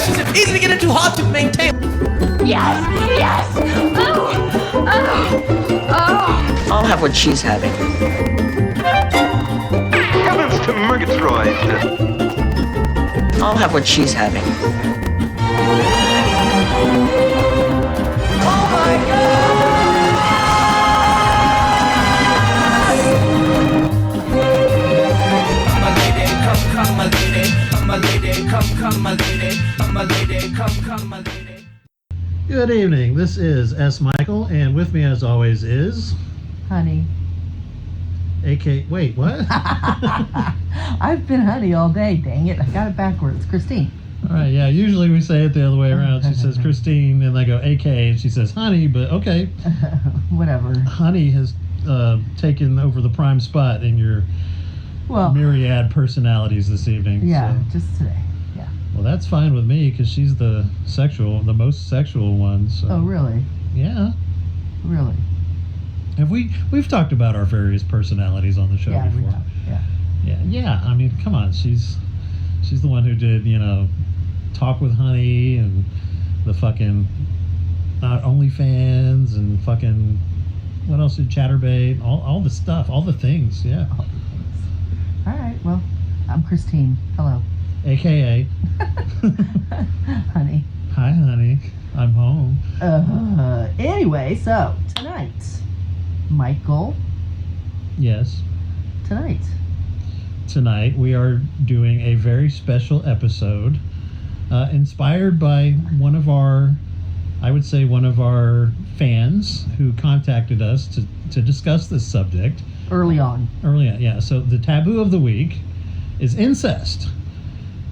relationship, easy to get into, hard to maintain. Yes, yes. Oh, oh, oh. I'll have what she's having. Heavens to Murgatroyd! I'll have what she's having. Oh my God! My lady, come, my lady. My lady, come, my lady. My lady, come, my lady. Good evening. This is S. Michael, and with me, as always, is Hunny. AK. Wait, what? I've been Hunny all day. Dang it! I got it backwards. Christine. All right, yeah. Usually we say it the other way around. She says Christine, and I go AK, and she says Hunny. But okay, Whatever. Hunny has taken over the prime spot in your myriad personalities this evening. Yeah, so. just today. Yeah. Well, that's fine with me because she's the most sexual one. So. Oh, really? Yeah. Really? Have we've talked about our various personalities on the show Yeah, before? we have. Yeah. Yeah. I mean, come on, she's the one who did Talk with Hunny and the fucking OnlyFans and fucking what else did Chatterbait, all the stuff, all the things. Yeah. All right. Well, I'm Christine. Hello. AKA Hunny. Hi, honey. I'm home. Anyway, so tonight, Michael. Yes. Tonight we are doing a very special episode, inspired by one of our fans who contacted us to discuss this subject. Early on, yeah. So the taboo of the week is incest.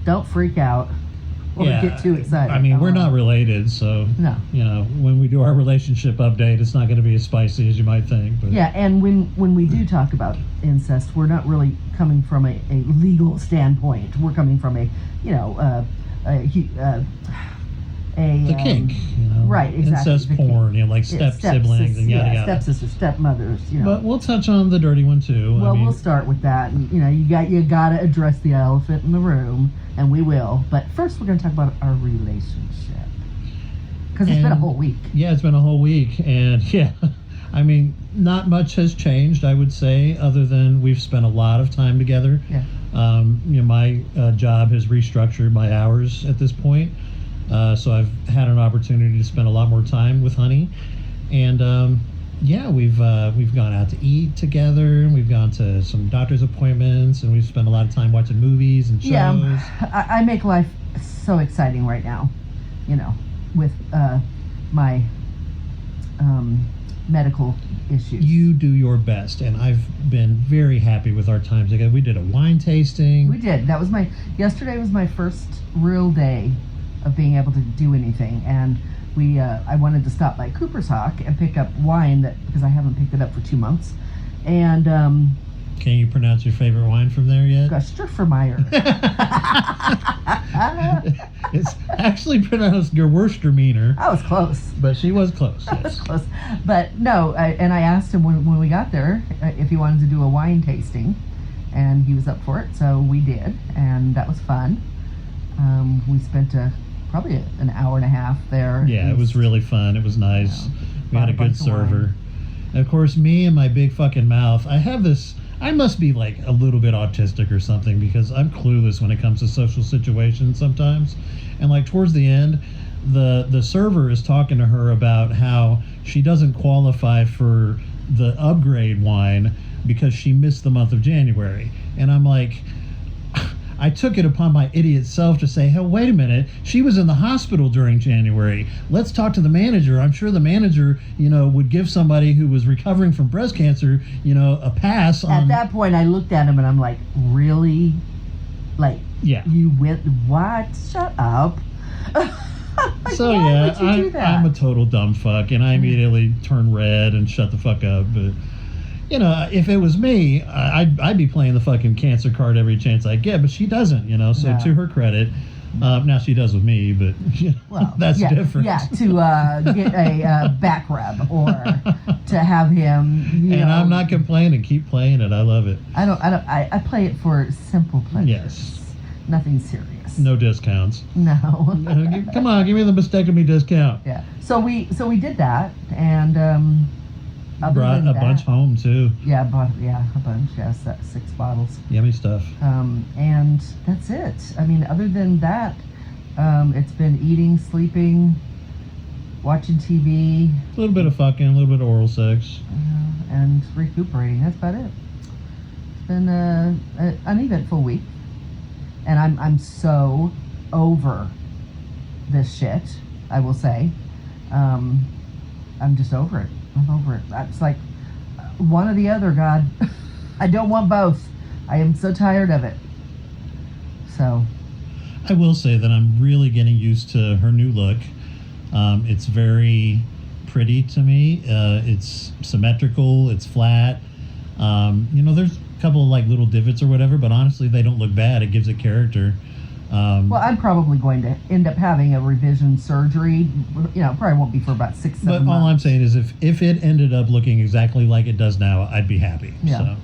Don't freak out or get too excited. I mean, we're not related, so no. When we do our relationship update, it's not going to be as spicy as you might think. But Yeah, and when we do talk about incest, we're not really coming from a legal standpoint. We're coming from a kink, right? Exactly. Incest porn, like step siblings and yada yada. Stepsisters, stepmothers. But we'll touch on the dirty one too. Well, we'll start with that, and you got to address the elephant in the room, and we will. But first, we're going to talk about our relationship because it's been a whole week. Yeah, it's been a whole week, and yeah, I mean, not much has changed, I would say, other than we've spent a lot of time together. Yeah. My job has restructured my hours at this point. So I've had an opportunity to spend a lot more time with Hunny, and we've gone out to eat together, and we've gone to some doctor's appointments, and we've spent a lot of time watching movies and shows. Yeah, I make life so exciting right now, with my medical issues. You do your best, and I've been very happy with our time together. We did a wine tasting. We did. Yesterday was my first real day of being able to do anything, and I wanted to stop by Cooper's Hawk and pick up wine because I haven't picked it up for 2 months. And can you pronounce your favorite wine from there yet? Gewürztraminer. It's actually pronounced Gewürztraminer. I was close, but she was close. Yes. I was close, but no. And I asked him when we got there if he wanted to do a wine tasting, and he was up for it, so we did, and that was fun. We spent probably an hour and a half there. Yeah, it was really fun. It was nice. We had a good server. And of course, me and my big fucking mouth, I must be like a little bit autistic or something because I'm clueless when it comes to social situations sometimes. And like towards the end, the server is talking to her about how she doesn't qualify for the upgrade wine because she missed the month of January. And I'm like, I took it upon my idiot self to say, hey, wait a minute, she was in the hospital during January. Let's talk to the manager. I'm sure the manager, would give somebody who was recovering from breast cancer, a pass on... At that point, I looked at him and I'm like, really? Like, yeah. You went, what? Shut up. So yeah, I'm a total dumb fuck, and I immediately turned red and shut the fuck up, but... if it was me, I'd be playing the fucking cancer card every chance I get, but she doesn't, so to her credit, now she does with me, but that's different. Yeah, to get a back rub or to have him, And I'm not complaining, keep playing it, I love it. I play it for simple pleasures. Yes. nothing serious. No discounts. No. Come on, give me the mastectomy discount. Yeah. So we did that, and other Brought than a that, bunch home too. Yeah, a bunch. Yes, 6 bottles. Yummy stuff. And that's it. I mean, other than that, it's been eating, sleeping, watching TV, A little bit of fucking, a little bit of oral sex. and recuperating. That's about it. It's been an uneventful week, and I'm so over this shit. I will say, I'm just over it. I'm over it. It's like one or the other, God. I don't want both. I am so tired of it. So, I will say that I'm really getting used to her new look. It's very pretty to me. It's symmetrical. It's flat. There's a couple of like little divots or whatever, but honestly, they don't look bad. It gives it character. well, I'm probably going to end up having a revision surgery. Probably won't be for about 6-7 months. But all I'm saying is if it ended up looking exactly like it does now, I'd be happy. Yeah. So.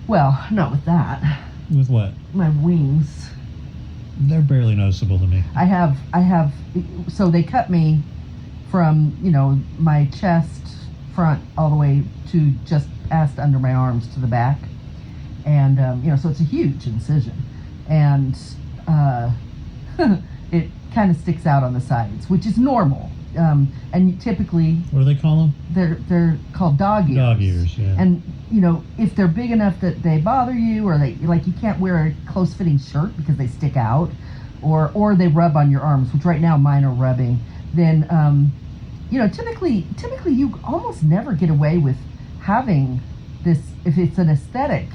Well, not with that. With what? My wings. They're barely noticeable to me. I have, so they cut me from, my chest front all the way to just past under my arms to the back. And, so it's a huge incision. And it kind of sticks out on the sides, which is normal. And typically... What do they call them? They're called dog ears. Dog ears, yeah. And, if they're big enough that they bother you, or you can't wear a close-fitting shirt because they stick out, or they rub on your arms, which right now mine are rubbing, then, typically you almost never get away with having this, if it's an aesthetic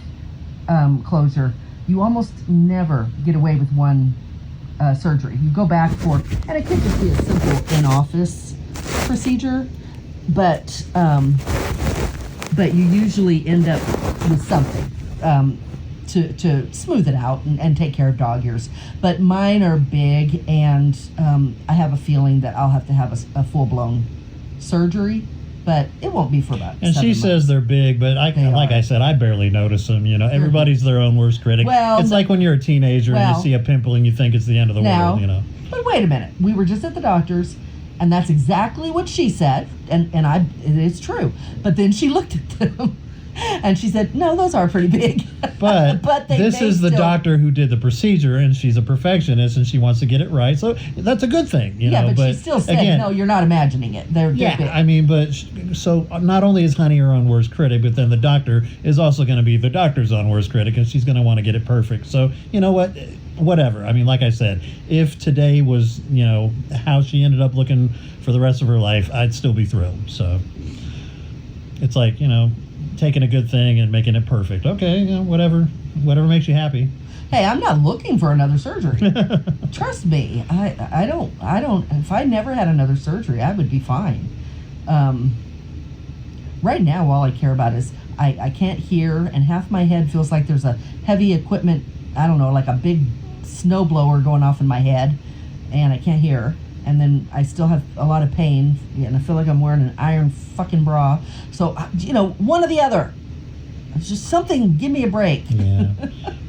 closure, you almost never get away with one surgery. You go back for, and it could just be a simple in-office procedure, but you usually end up with something to smooth it out and take care of dog ears. But mine are big, and I have a feeling that I'll have to have a full-blown surgery, but it won't be for about 7 And she months. says they're big, but I said, I barely notice them. Everybody's their own worst critic. Well, it's like when you're a teenager and you see a pimple and you think it's the end of the world. But wait a minute. We were just at the doctor's, and that's exactly what she said, and it is true. But then she looked at them, and she said, "No, those are pretty big." But, this is the still... doctor who did the procedure, and she's a perfectionist, and she wants to get it right. So that's a good thing, but she still said, again, "No, you're not imagining it. They're big." I mean, so not only is Hunny her own worst critic, but then the doctor is also going to be the doctor's own worst critic, and she's going to want to get it perfect. So you know what? Whatever. I mean, like I said, if today was, how she ended up looking for the rest of her life, I'd still be thrilled. So it's like, taking a good thing and making it perfect. Okay, whatever makes you happy. Hey, I'm not looking for another surgery. Trust me. I don't, if I never had another surgery, I would be fine. Right now, all I care about is I can't hear, and half my head feels like there's a heavy equipment, I don't know, like a big snowblower going off in my head, and I can't hear. And then I still have a lot of pain, and I feel like I'm wearing an iron fucking bra. So, one or the other. It's just something, give me a break. Yeah.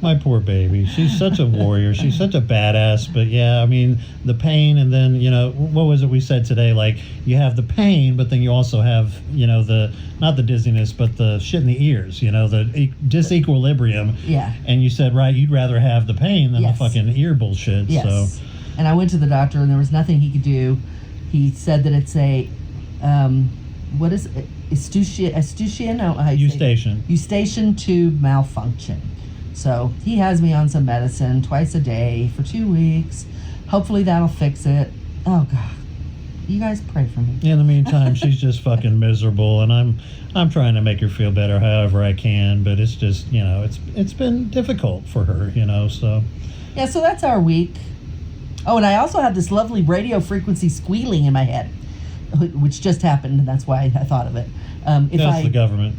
My poor baby. She's such a warrior. She's such a badass. But yeah, I mean, the pain, and then, what was it we said today? Like, you have the pain, but then you also have, not the dizziness, but the shit in the ears, the disequilibrium. Yeah. And you said, right, you'd rather have the pain than yes. the fucking ear bullshit. Yes. So. And I went to the doctor, and there was nothing he could do. He said that it's a, what is it? Eustachian tube malfunction. So he has me on some medicine twice a day for 2 weeks. Hopefully that'll fix it. Oh God, you guys pray for me. In the meantime, she's just fucking miserable, and I'm trying to make her feel better however I can. But it's just it's been difficult for her, So yeah, so that's our week. Oh, and I also have this lovely radio frequency squealing in my head, which just happened, and that's why I thought of it. That's the government.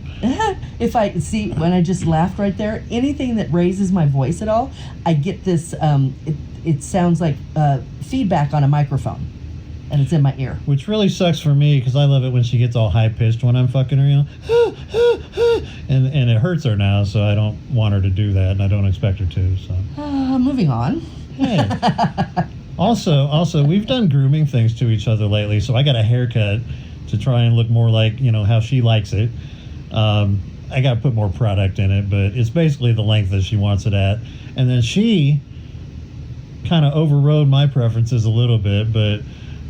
If I see, when I just laughed right there, anything that raises my voice at all, I get this, it sounds like feedback on a microphone, and it's in my ear. Which really sucks for me, because I love it when she gets all high-pitched when I'm fucking her, and it hurts her now, so I don't want her to do that, and I don't expect her to, so... Moving on. Hey. Also, we've done grooming things to each other lately, so I got a haircut to try and look more like, how she likes it. I got to put more product in it, but it's basically the length that she wants it at. And then she kind of overrode my preferences a little bit, but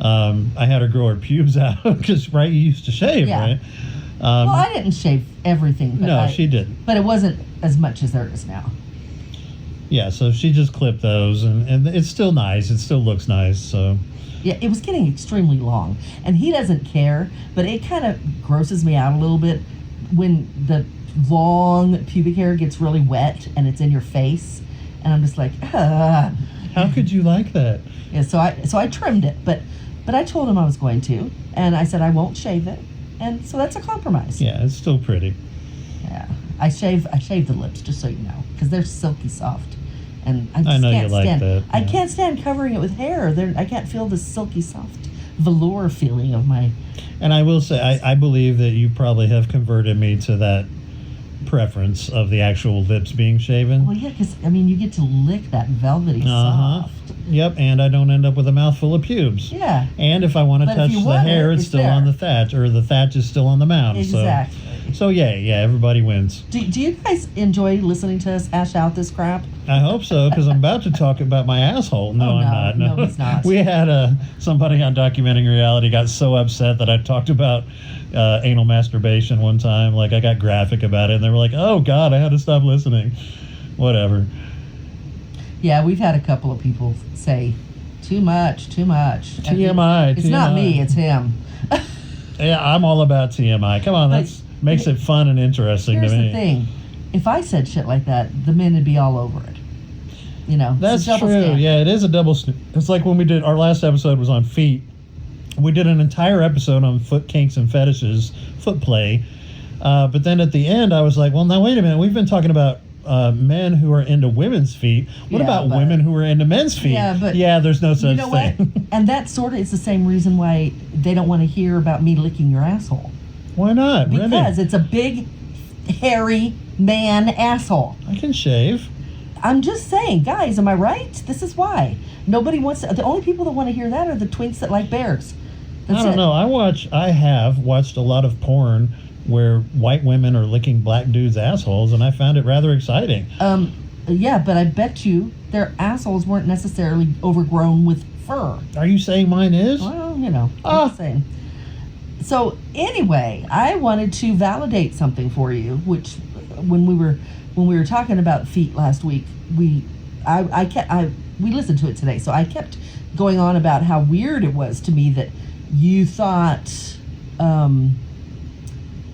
I had her grow her pubes out because, right, you used to shave, Yeah. right? Well, I didn't shave everything. But No, she didn't. But it wasn't as much as there is now. Yeah, so she just clipped those, and it's still nice. It still looks nice, so... Yeah, it was getting extremely long. And he doesn't care, but it kind of grosses me out a little bit when the long pubic hair gets really wet and it's in your face. And I'm just like, ah. How could you like that? Yeah, so I trimmed it, but I told him I was going to, and I said I won't shave it. And so that's a compromise. Yeah, it's still pretty. Yeah. I shave the lips, just so you know, because they're silky soft. And I just I know can't you like stand, that, I yeah. can't stand covering it with hair. I can't feel the silky soft velour feeling of my... And I will say, I believe that you probably have converted me to that preference of the actual lips being shaven. Well, yeah, because, you get to lick that velvety Uh-huh. soft. Yep, and I don't end up with a mouthful of pubes. Yeah. And if I want to But if touch you the want hair, it, it's it's still there. on the thatch, or the thatch is still on the mound. Exactly. So yeah, everybody wins. Do you guys enjoy listening to us hash out this crap? I hope so, because I'm about to talk about my asshole. No, Oh, I'm not. no, he's not. We had somebody on Documenting Reality got so upset that I talked about anal masturbation one time. Like, I got graphic about it, and they were like, oh, God, I had to stop listening. Whatever. Yeah, we've had a couple of people say, too much. TMI. It's not me, it's him. Yeah, I'm all about TMI. Come on, But that makes it fun and interesting Here's to me. the thing. If I said shit like that, the men would be all over it. It's That's a double true. standard. Yeah, it is a double. It's like when we did our last episode was on feet. We did an entire episode on foot kinks and fetishes, foot play. But then at the end, I was like, well, now wait a minute. We've been talking about men who are into women's feet. What Yeah, about but- women who are into men's feet? Yeah, but there's no such You know what? thing. And that sort of is the same reason why they don't want to hear about me licking your asshole. Why not? Because Really? it's a big, hairy man asshole. I can shave. I'm just saying, guys, am I right? This is why. Nobody wants to, the only people that want to hear that are the twinks that like bears. That's I don't it. know. I have watched a lot of porn where white women are licking black dudes' assholes, and I found it rather exciting. Yeah, but I bet you their assholes weren't necessarily overgrown with fur. Are you saying mine is? Well, I'm just saying. So anyway, I wanted to validate something for you, which when we were talking about feet last week, we listened to it today, so I kept going on about how weird it was to me that you thought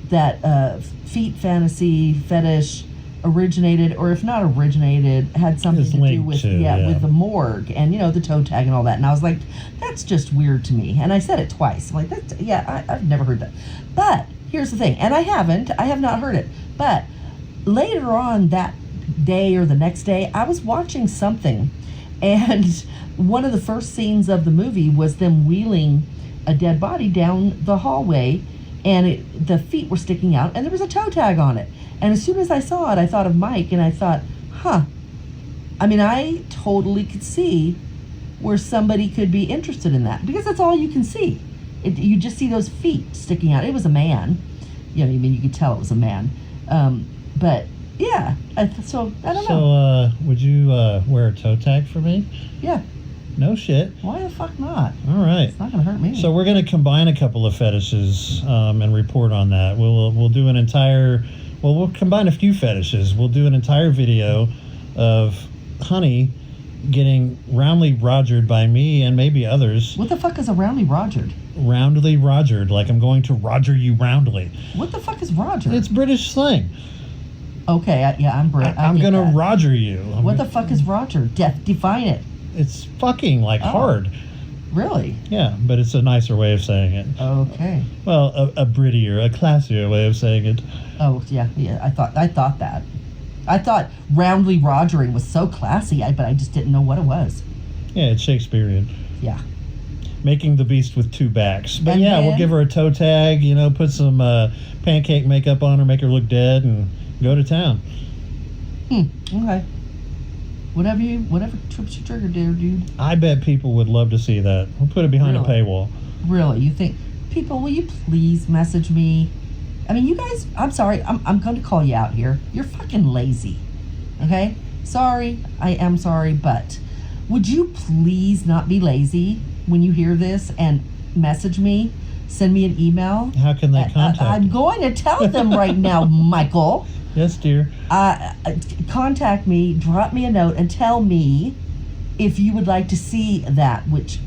that feet fantasy fetish originated, or if not originated, had something It's to do linked with to, yeah. with the morgue and the toe tag and all that. And I was like, that's just weird to me. And I said it twice. I'm like, I've never heard that. But here's the thing, and I have not heard it. But later on that day or the next day, I was watching something, and one of the first scenes of the movie was them wheeling a dead body down the hallway, and the feet were sticking out, and there was a toe tag on it. And as soon as I saw it, I thought of Mike, and I thought, I totally could see where somebody could be interested in that, because that's all you can see. You just see those feet sticking out. It was a man. You could tell it was a man. But yeah, so I don't know. So, would you wear a toe tag for me? Yeah. No shit. Why the fuck not? All right. It's not gonna hurt me. So we're going to combine a couple of fetishes and report on that. We'll do an entire. Well, we'll combine a few fetishes. We'll do an entire video of Hunny getting roundly rogered by me and maybe others. What the fuck is a roundly rogered? Roundly rogered, like I'm going to roger you roundly. What the fuck is roger? It's British slang. Okay, I'm Brit. I'm going to roger you. What the fuck is roger? Define it. It's fucking like hard. Really? Yeah, but it's a nicer way of saying it. Okay. Well, a prettier, a classier way of saying it. Oh yeah. I thought that. I thought roundly rogering was so classy, but I just didn't know what it was. Yeah, it's Shakespearean. Yeah. Making the beast with two backs. But And yeah, then- we'll give her a toe tag, put some pancake makeup on her, make her look dead, and go to town. Okay. Whatever trips your trigger, dude. I bet people would love to see that. We'll put it behind a Really? paywall. Really, you think people? Will you please message me? I mean, you guys. I'm sorry. I'm going to call you out here. You're fucking lazy. Okay. Sorry. I am sorry, but would you please not be lazy when you hear this and message me? Send me an email. How can they contact I'm you? going to tell them right now, Michael. Yes, dear. Contact me, drop me a note, and tell me if you would like to see that which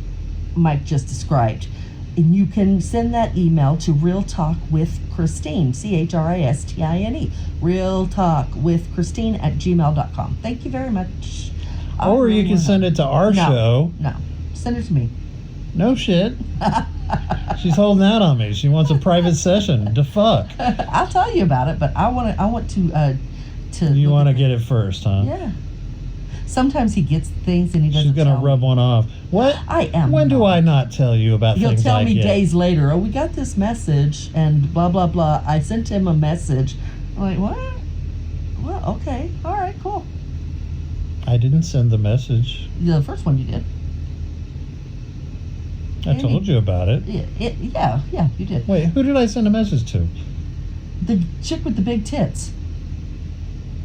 Mike just described. And you can send that email to Real Talk with Christine, CHRISTINE, Real Talk with Christine at gmail.com. Thank you very much. Or you can send it to our show. No, send it to me. No shit. She's holding out on me. She wants a private session. The fuck. I'll tell you about it, but I want to. You want to get it first, huh? Yeah. Sometimes he gets things and he doesn't. She's gonna tell rub me. one off. What? I am. When do not. I not tell you about He'll things tell I me get? days later. Oh, we got this message and blah blah blah. I sent him a message. I'm like, what? Well, okay, all right, cool. I didn't send the message. The first one you did. I told you about it. Yeah, you did. Wait, who did I send a message to? The chick with the big tits.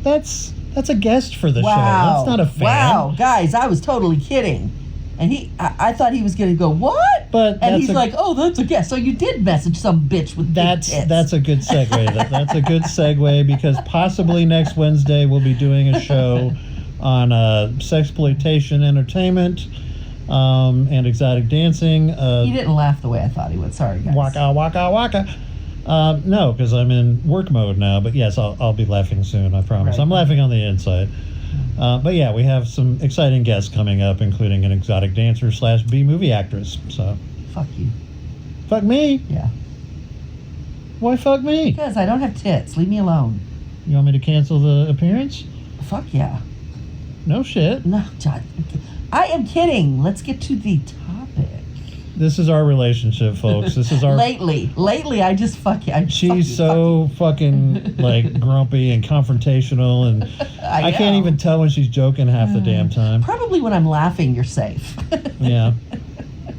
That's a guest for the show. Wow. That's not a fan. Wow, guys, I was totally kidding. And I thought he was going to go, what? But and he's like, oh, that's a guess. So you did message some bitch with big tits. That's a good segue. That's a good segue because possibly next Wednesday we'll be doing a show on sexploitation entertainment and exotic dancing. He didn't laugh the way I thought he would. Sorry, guys. Waka, waka, waka. No, because I'm in work mode now. But yes, I'll be laughing soon, I promise. Right. I'm laughing on the inside. But yeah, we have some exciting guests coming up, including an exotic dancer / B-movie actress. So, Fuck you. fuck me. Yeah. Why fuck me? Because I don't have tits. Leave me alone. You want me to cancel the appearance? Fuck yeah. No shit. No, John. I am kidding. Let's get to the topic. This is our relationship, folks. This is our. Lately, I just fuck you. She's so fucking like grumpy and confrontational, and I can't know. even tell when she's joking half the damn time. Probably when I'm laughing, you're safe. Yeah,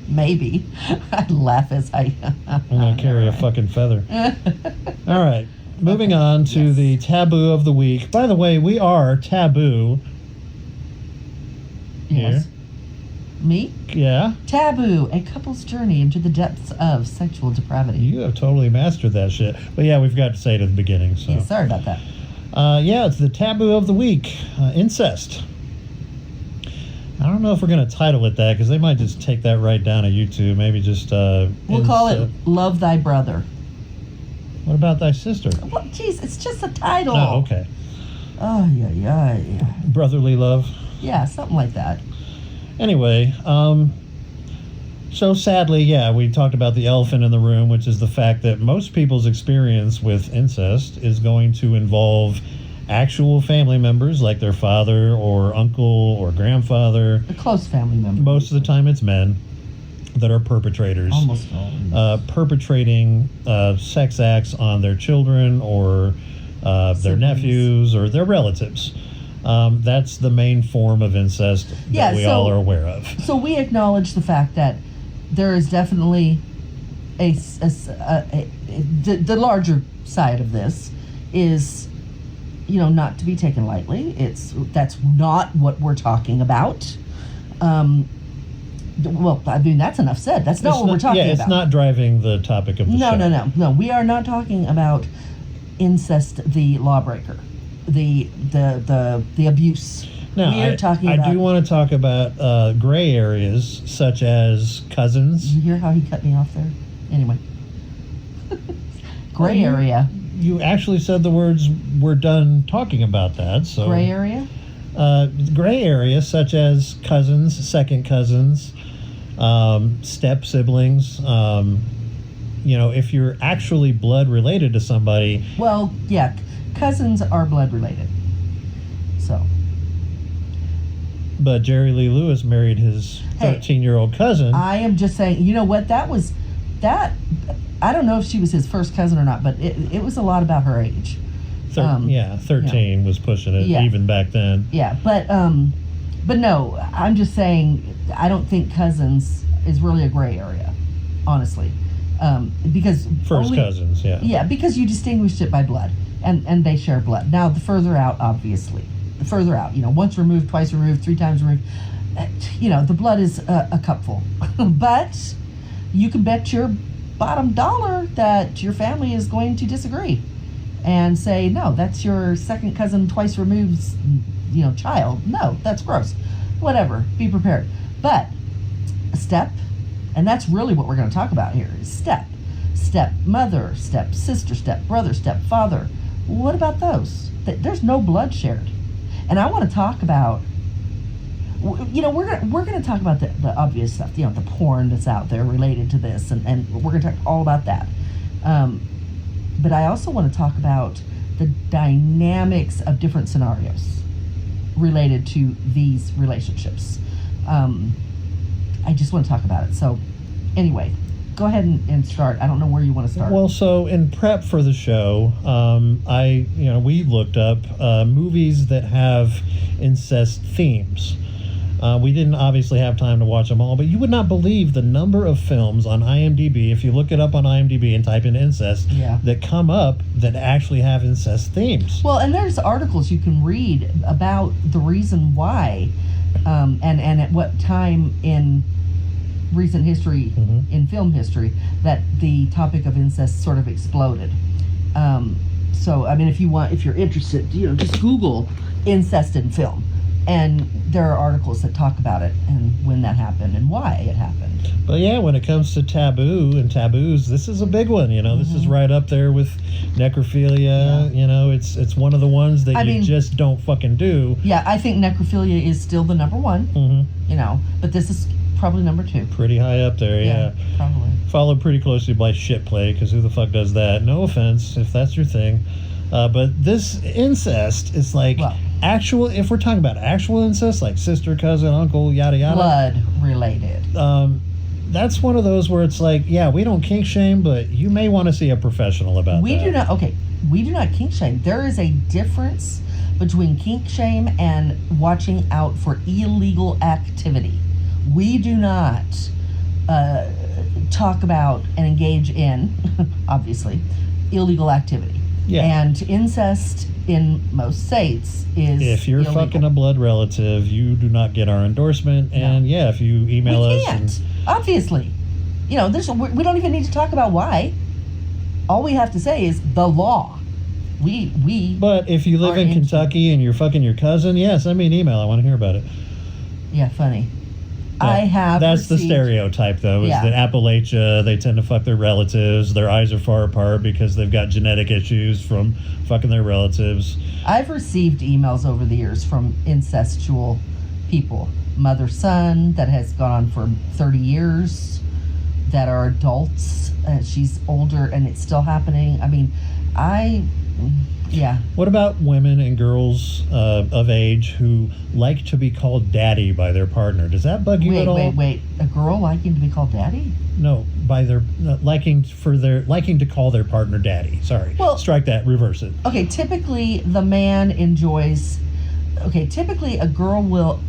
Maybe. I laugh as I. I'm gonna carry a fucking feather. All right, moving on to the taboo of the week. By the way, we are taboo. Yes. Me? Yeah, Taboo, a couple's journey into the depths of sexual depravity. you have totally mastered that shit. But yeah, we've got to say it at the beginning. So Yeah, sorry about that. yeah, it's the taboo of the week, incest. I don't know if we're going to title it that because they might just take that right down at YouTube. Maybe just. We'll call it Love Thy Brother. What about thy sister? Well, jeez, it's just a title. Oh, okay. Oh, yeah. Brotherly love. Yeah, something like that. Anyway, so sadly, yeah, we talked about the elephant in the room, which is the fact that most people's experience with incest is going to involve actual family members like their father or uncle or grandfather. A close family member. Most of the time it's men that are perpetrators. Almost all. Perpetrating sex acts on their children or their Siblings. nephews or their relatives. That's the main form of incest that we all are aware of. So we acknowledge the fact that there is definitely the larger side of this is, not to be taken lightly. That's not what we're talking about. Well, I mean, that's enough said. That's not what we're talking about. Yeah, it's not driving the topic of the show. No. We are not talking about incest, the lawbreaker, the abuse. Now, we are talking I about. do want to talk about gray areas such as cousins. Did you hear how he cut me off there? Anyway, gray area. You actually said the words. We're done talking about that. So Gray area. Gray areas such as cousins, second cousins, step siblings. If you're actually blood related to somebody. Well, yeah, cousins are blood related. So. But Jerry Lee Lewis married his 13-year-old cousin. I am just saying, you know what? That I don't know if she was his first cousin or not, but it was a lot about her age. 13 was pushing it even back then. Yeah, but But no, I'm just saying, I don't think cousins is really a gray area, honestly. Because First cousins, yeah. Yeah, because you distinguished it by blood, and they share blood. Now, the further out, obviously. The further out, once removed, twice removed, 3 times removed, the blood is a cupful. But you can bet your bottom dollar that your family is going to disagree and say, no, that's your second cousin twice removed, child. No, that's gross. Whatever, be prepared. But a step, and that's really what we're going to talk about here, is step mother, step sister, step brother, step father. What about those? There's no blood shared. And I want to talk about, we're going to talk about the obvious stuff, the porn that's out there related to this, and we're going to talk all about that. But I also want to talk about the dynamics of different scenarios related to these relationships. I just want to talk about it. So anyway, go ahead and start. I don't know where you want to start. Well, so in prep for the show, we looked up movies that have incest themes. We didn't obviously have time to watch them all, but you would not believe the number of films on IMDb, if you look it up on IMDb and type in incest, that come up that actually have incest themes. Well, and there's articles you can read about the reason why, and at what time in recent history, in film history, that the topic of incest sort of exploded. So, I mean, if you're interested, just Google incest in film. And there are articles that talk about it and when that happened and why it happened. But yeah, when it comes to taboo and taboos, this is a big one. This is right up there with necrophilia. Yeah. It's one of the ones that you just don't fucking do. Yeah, I think necrophilia is still the number one. But this is probably number 2. Pretty high up there, yeah. Probably. Followed pretty closely by shit play, because who the fuck does that? No offense, if that's your thing. But this incest is like if we're talking about actual incest, like sister, cousin, uncle, yada yada. Blood related. That's one of those where it's like, we don't kink shame, but you may want to see a professional about that. We do not kink shame. There is a difference between kink shame and watching out for illegal activity. We do not talk about and engage in, obviously, illegal activity. Yeah. And incest in most states is if you're illegal. Fucking a blood relative, you do not get our endorsement. And if you email us, can't. Obviously, we don't even need to talk about why. All we have to say is the law. But if you live in Kentucky and you're fucking your cousin, send me an email. I want to hear about it. Yeah, funny. That's the stereotype, though, is that Appalachia, they tend to fuck their relatives. Their eyes are far apart because they've got genetic issues from fucking their relatives. I've received emails over the years from incestual people. Mother-son that has gone on for 30 years, that are adults. She's older and it's still happening. I mean, What about women and girls of age who like to be called daddy by their partner? Does that bug you at all? Wait. A girl liking to be called daddy? No, by their liking to call their partner daddy. Sorry. Well, strike that, reverse it. Okay, typically the man enjoys... Okay, typically a girl will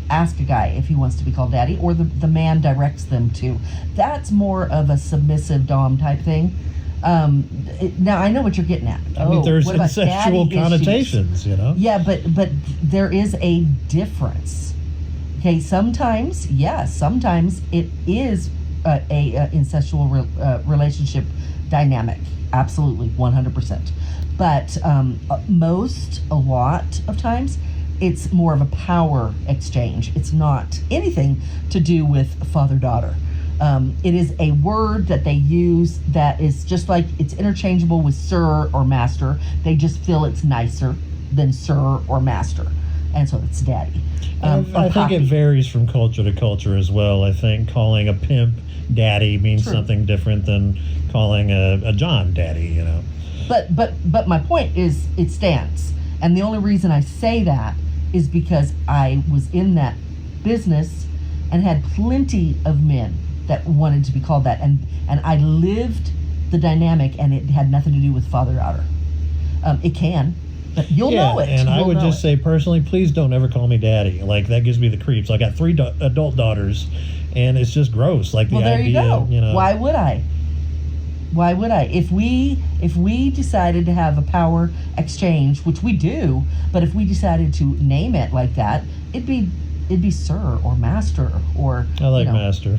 ask a guy if he wants to be called daddy, or the man directs them to. That's more of a submissive dom type thing. Now I know what you're getting at. I mean, there's sexual connotations, Yeah, but there is a difference. Okay, sometimes it is a incestual relationship dynamic. Absolutely, 100%. But a lot of times, it's more of a power exchange. It's not anything to do with father-daughter. It is a word that they use that is just like it's interchangeable with sir or master. They just feel it's nicer than sir or master. And so it's daddy. I think it varies from culture to culture as well. I think calling a pimp daddy means something different than calling a John daddy, But my point is it stands. And the only reason I say that is because I was in that business and had plenty of men that wanted to be called that, and I lived the dynamic, and it had nothing to do with father-daughter. It can, But you'll Yeah, know it. and I You'll would know just it. say personally, please don't ever call me daddy. Like, that gives me the creeps. I got 3 adult daughters, and it's just gross. Like, Well, the there idea, you go. know. Why would I? Why would I? If we decided to have a power exchange, which we do, but if we decided to name it like that, it'd be sir or master or. I like master.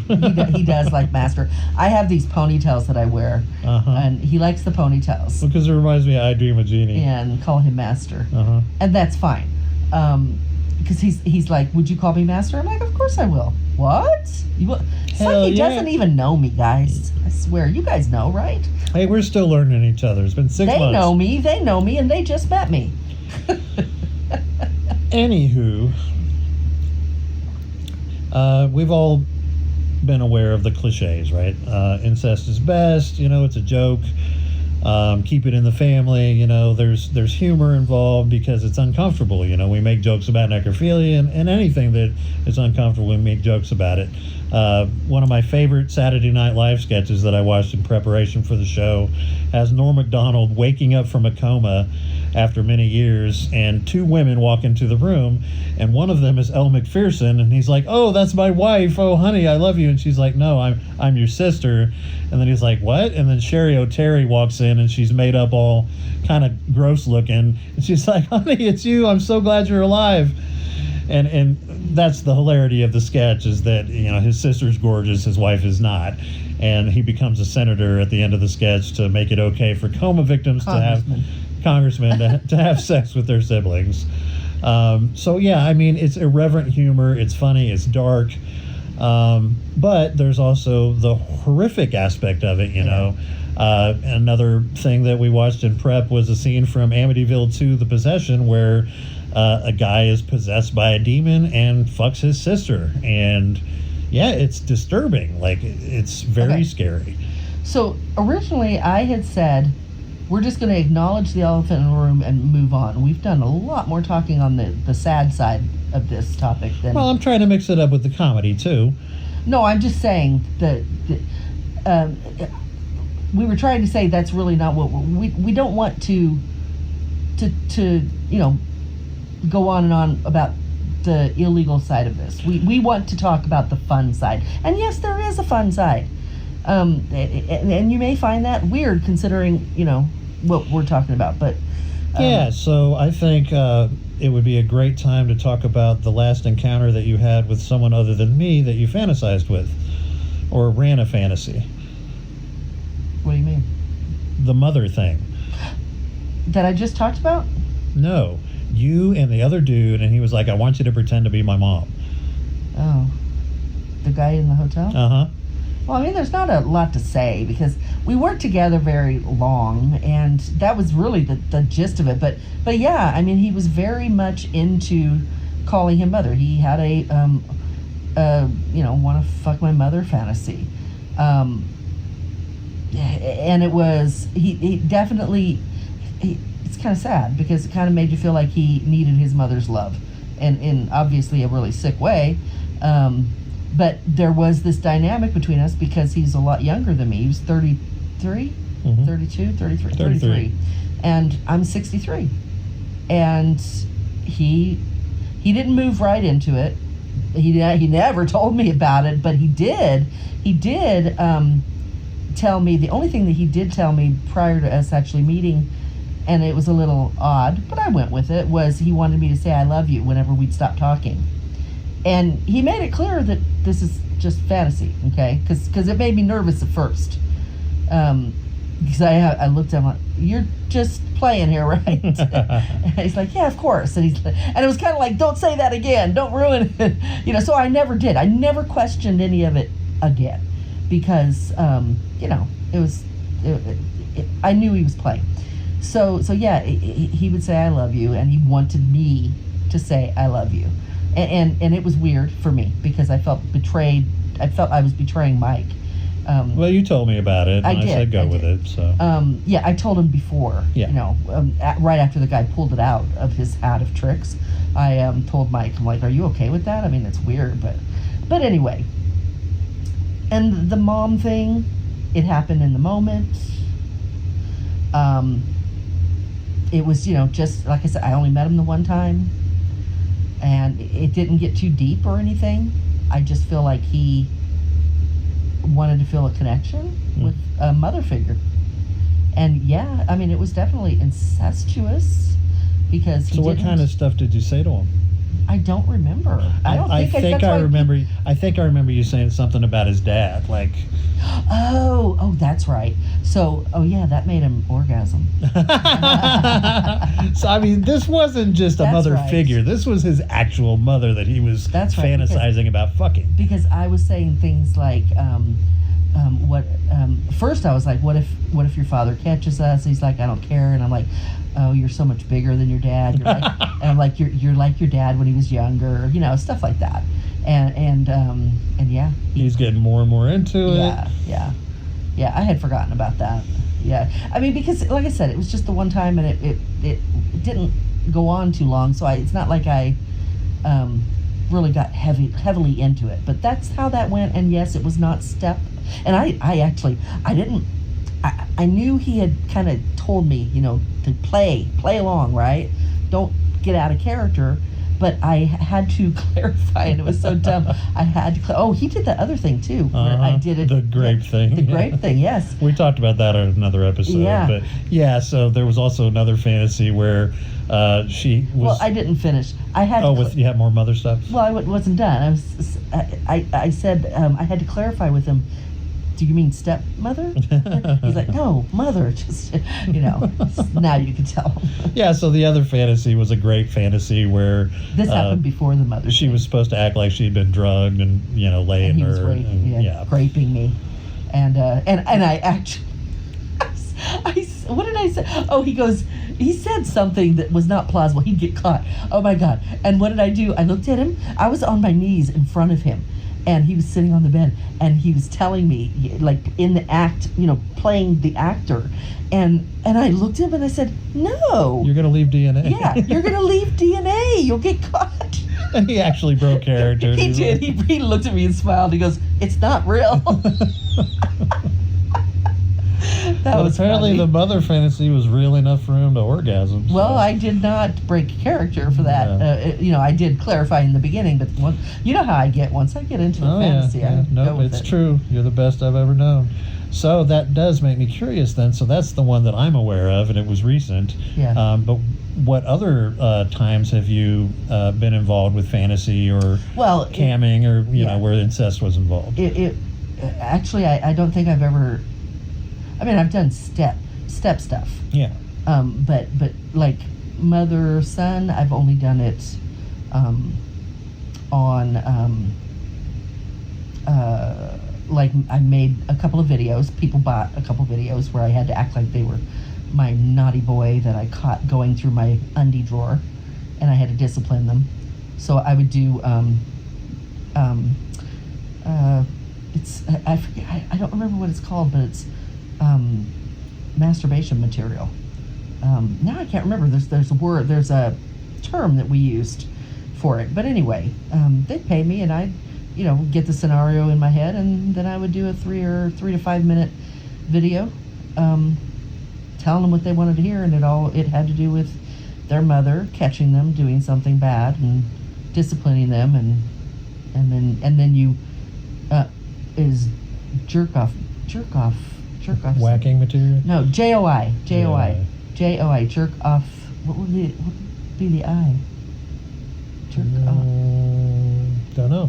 he does like master. I have these ponytails that I wear, Uh-huh. and he likes the ponytails, Because it reminds me of I Dream of Jeannie. and call him master, Uh-huh. and that's fine. Because he's like, would you call me master? I'm like, of course I will. What? You will? It's Hell like he yeah. doesn't even know me, guys. I swear, you guys know, right? Hey, we're still learning each other. It's been 6 They months. know me, and they just met me. Anywho, we've all been aware of the cliches, right? Incest is best, it's a joke. Keep it in the family, there's humor involved because it's uncomfortable. We make jokes about necrophilia and anything that is uncomfortable, we make jokes about it. One of my favorite Saturday Night Live sketches that I watched in preparation for the show has Norm Macdonald waking up from a coma after many years, and 2 women walk into the room, and one of them is Elle McPherson, and he's like, "Oh, that's my wife. Oh, honey, I love you." And she's like, "No, I'm your sister." And then he's like, "What?" And then Sherry O'Terry walks in, and she's made up all kind of gross looking, and she's like, "Honey, it's you. I'm so glad you're alive." And that's the hilarity of the sketch, is that his sister's gorgeous, his wife is not, and he becomes a senator at the end of the sketch to make it okay for coma victims to have to have sex with their siblings. So yeah, I mean, it's irreverent humor, it's funny, it's dark, but there's also the horrific aspect of it. Another thing that we watched in prep was a scene from Amityville 2: The Possession, where a guy is possessed by a demon and fucks his sister, and yeah, it's disturbing. Like, it's very scary. So originally I had said, we're just going to acknowledge the elephant in the room and move on. We've done a lot more talking on the sad side of this topic than... Well, I'm trying to mix it up with the comedy too. No, I'm just saying that we were trying to say that's really not what we don't want to go on and on about the illegal side of this. We want to talk about the fun side. And yes, there is a fun side. And you may find that weird considering, what we're talking about. But yeah, so I think it would be a great time to talk about the last encounter that you had with someone other than me that you fantasized with or ran a fantasy. What do you mean? The mother thing. That I just talked about? No, you and the other dude, and he was like, "I want you to pretend to be my mom." Oh, the guy in the hotel? Uh-huh. Well, I mean, there's not a lot to say because we weren't together very long, and that was really the gist of it. But yeah, I mean, he was very much into calling him mother. He had a want to fuck my mother fantasy, and it was he definitely. It's kind of sad because it kind of made you feel like he needed his mother's love, and in obviously a really sick way. But there was this dynamic between us because he's a lot younger than me. He was 33, 32, 33, 33. And I'm 63. And he didn't move right into it. He never told me about it, but he did tell me, the only thing that he did tell me prior to us actually meeting, and it was a little odd, but I went with it, was he wanted me to say I love you whenever we'd stop talking. And he made it clear that this is just fantasy, okay? Because it made me nervous at first. Because I looked at him like, "You're just playing here, right?" And he's like, "Yeah, of course." And it was kind of like, "Don't say that again. Don't ruin it." So I never did. I never questioned any of it again because it was. I knew he was playing. So yeah, he would say I love you, and he wanted me to say I love you. And it was weird for me because I felt betrayed. I felt I was betraying Mike. Well, you told me about it, and I said go with it. So yeah, I told him before. Yeah. Right after the guy pulled it out of his hat of tricks, I told Mike, I'm like, "Are you okay with that? I mean, it's weird, but anyway." And the mom thing, it happened in the moment. it was, just like I said, I only met him the one time, and it didn't get too deep or anything. I just feel like he wanted to feel a connection with a mother figure. And yeah, I mean, it was definitely incestuous because he So what kind of stuff did you say to him? I don't remember. I think I remember. I think I remember you saying something about his dad, like. Oh, that's right. So, yeah, that made him orgasm. So I mean, this wasn't just a That's mother right. figure. This was his actual mother that he was That's right, fantasizing about fucking. Because I was saying things like, first I was like, what if your father catches us? He's like, I don't care. And I'm like, oh, you're so much bigger than your dad. You're like, and I'm like, you're like your dad when he was younger, stuff like that. And yeah, He's getting more and more into it. Yeah. I had forgotten about that. Yeah, I mean, because like I said, it was just the one time, and it didn't go on too long. So it's not like I really got heavily into it. But that's how that went. And yes, it was not step. And I knew he had kind of told me, to play along, right? Don't get out of character. But I had to clarify, and it was so dumb. I had to. He did that other thing too, where I did it. The grape thing. The grape thing, yes. We talked about that on another episode. Yeah. But yeah, so there was also another fantasy where she was. Well, I didn't finish. I had. You had more mother stuff. Well, I wasn't done. I said I had to clarify with him. Do you mean stepmother? He's like, no, mother. Just now you can tell. Yeah. So the other fantasy was a grape fantasy where This happened before the mother. She thing. was supposed to act like she'd been drugged and laying And he was her. raping me, and I actually, what did I say? Oh, he said something that was not plausible. He'd get caught. Oh my God! And what did I do? I looked at him. I was on my knees in front of him, and he was sitting on the bed, and he was telling me, like in the act, playing the actor, and I looked at him and I said, no. You're gonna leave DNA. Yeah, you're gonna leave DNA. You'll get caught. And he actually broke character. He did. He looked at me and smiled. He goes, "It's not real." That But was apparently funny. the mother fantasy was real enough for him to orgasm. So. Well, I did not break character for that. I did clarify in the beginning, but you know how I get once I get into a fantasy. I go No, with it's it. true. You're the best I've ever known. So that does make me curious then. So that's the one that I'm aware of, and it was recent. Yeah. But what other times have you been involved with fantasy or camming or, where incest was involved? Actually, I don't think I've ever... I mean, I've done step stuff. Yeah. But like mother son, I've only done it on like I made a couple of videos. People bought a couple of videos where I had to act like they were my naughty boy that I caught going through my undie drawer, and I had to discipline them. So I would do it's I forget, I don't remember what it's called, but it's masturbation material. Now I can't remember. There's a term that we used for it. But anyway, they'd pay me, and I'd get the scenario in my head, and then I would do a 3 to 5 minute video, telling them what they wanted to hear, and it had to do with their mother catching them doing something bad and disciplining them, and then you is jerk off. Whacking material? No, JOI, jerk off. What would be the I? Jerk off. Don't know.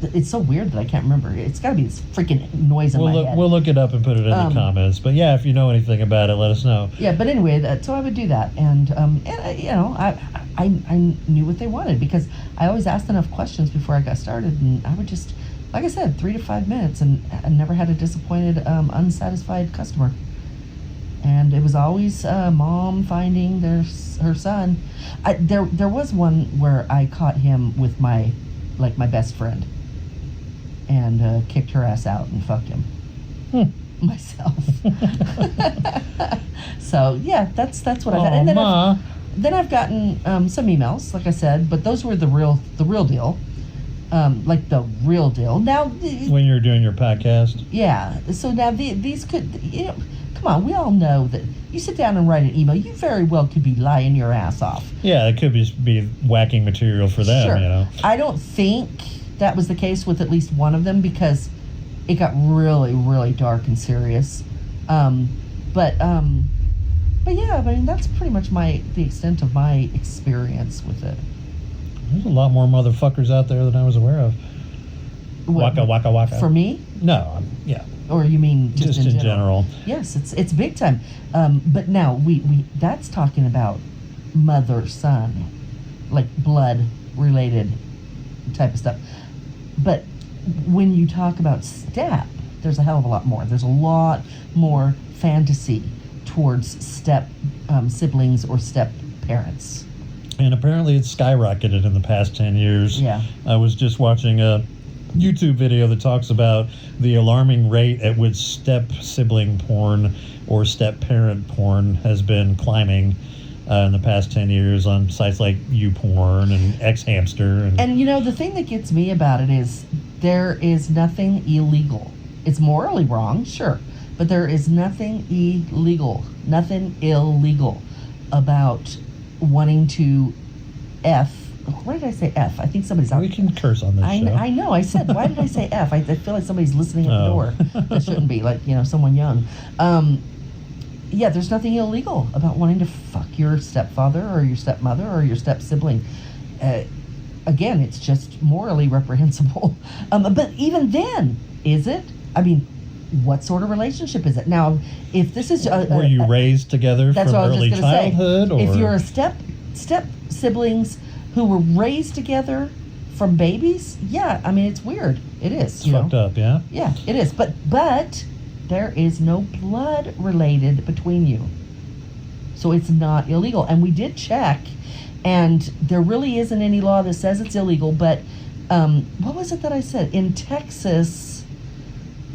It's so weird that I can't remember. It's got to be this freaking noise in my head. We'll look it up and put it in the comments. But yeah, if you know anything about it, let us know. Yeah, but anyway, so I would do that, and I knew what they wanted because I always asked enough questions before I got started, and I would just, like I said, 3 to 5 minutes, and I never had a disappointed, unsatisfied customer. And it was always mom finding her son. There was one where I caught him with my best friend, and kicked her ass out and fucked him myself. So yeah, that's what I've had. And then I've gotten some emails, like I said, but those were the real deal. Like the real deal. Now, when you're doing your podcast, yeah. So now these could, come on, we all know that you sit down and write an email, you very well could be lying your ass off. Yeah, it could just be whacking material for them, Sure. you know. I don't think that was the case with at least one of them because it got really, really dark and serious. But yeah, I mean, that's pretty much the extent of my experience with it. There's a lot more motherfuckers out there than I was aware of. Waka, waka, waka. For me? No, yeah. Or you mean Just in general. Yes, it's big time. But now we that's talking about mother son, like blood related type of stuff. But when you talk about step, there's a hell of a lot more. There's a lot more fantasy towards step siblings or step parents. And apparently it's skyrocketed in the past 10 years. Yeah. I was just watching a YouTube video that talks about the alarming rate at which step sibling porn or step parent porn has been climbing in the past 10 years on sites like YouPorn and X-Hamster. And you know, the thing that gets me about it is there is nothing illegal. It's morally wrong, sure, but there is nothing illegal about wanting to why did I say F? I think somebody's out. We can curse on this show. I know. I said, why did I say F? I feel like somebody's listening at the door. That shouldn't be, like, you know, someone young. Yeah, there's nothing illegal about wanting to fuck your stepfather or your stepmother or your step sibling. Again, it's just morally reprehensible. But even then, is it? I mean, what sort of relationship is it? Now, if this is... were you raised together from early childhood? Or? If you're a step siblings who were raised together from babies, yeah, I mean, it's weird. It is. It's fucked up, yeah? Yeah, it is. But there is no blood related between you. So it's not illegal. And we did check, and there really isn't any law that says it's illegal, but what was it that I said? In Texas,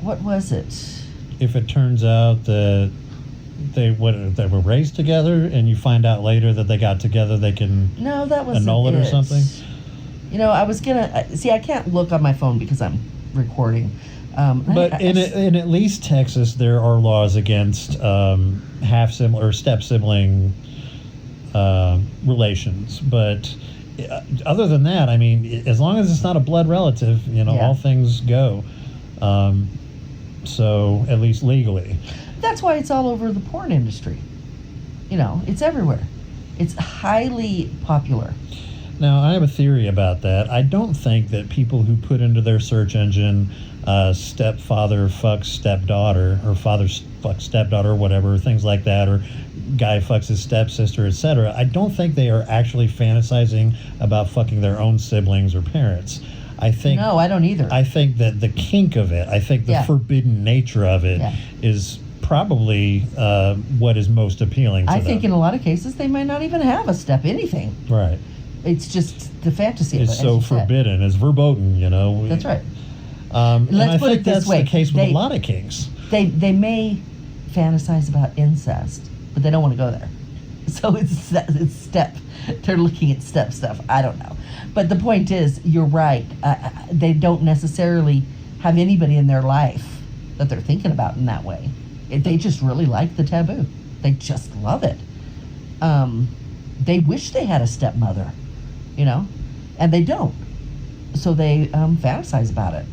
what was it? If it turns out that they were raised together and you find out later that they got together, they can that wasn't annul it or something? You know, I was gonna see. I can't look on my phone because I'm recording. But in at least Texas, there are laws against half sibling or step sibling relations. But other than that, I mean, as long as it's not a blood relative, you know, all things go. So at least legally. That's why it's all over the porn industry. You know, it's everywhere. It's highly popular. Now, I have a theory about that. I don't think that people who put into their search engine stepfather fucks stepdaughter or father fucks stepdaughter or whatever, things like that, or guy fucks his stepsister, etc. I don't think they are actually fantasizing about fucking their own siblings or parents. No, I don't either. I think that the kink of it, I think the forbidden nature of it is probably what is most appealing to them. I think in a lot of cases they might not even have a step anything. Right. It's just the fantasy of it. It's so forbidden. It's verboten, you know. That's right. Let's put it this way. That's the case with a lot of kinks. They may fantasize about incest, but they don't want to go there. So it's step. They're looking at step stuff. I don't know. But the point is, you're right. They don't necessarily have anybody in their life that they're thinking about in that way. They just really like the taboo. They just love it. They wish they had a stepmother, you know, and they don't. So they fantasize about it.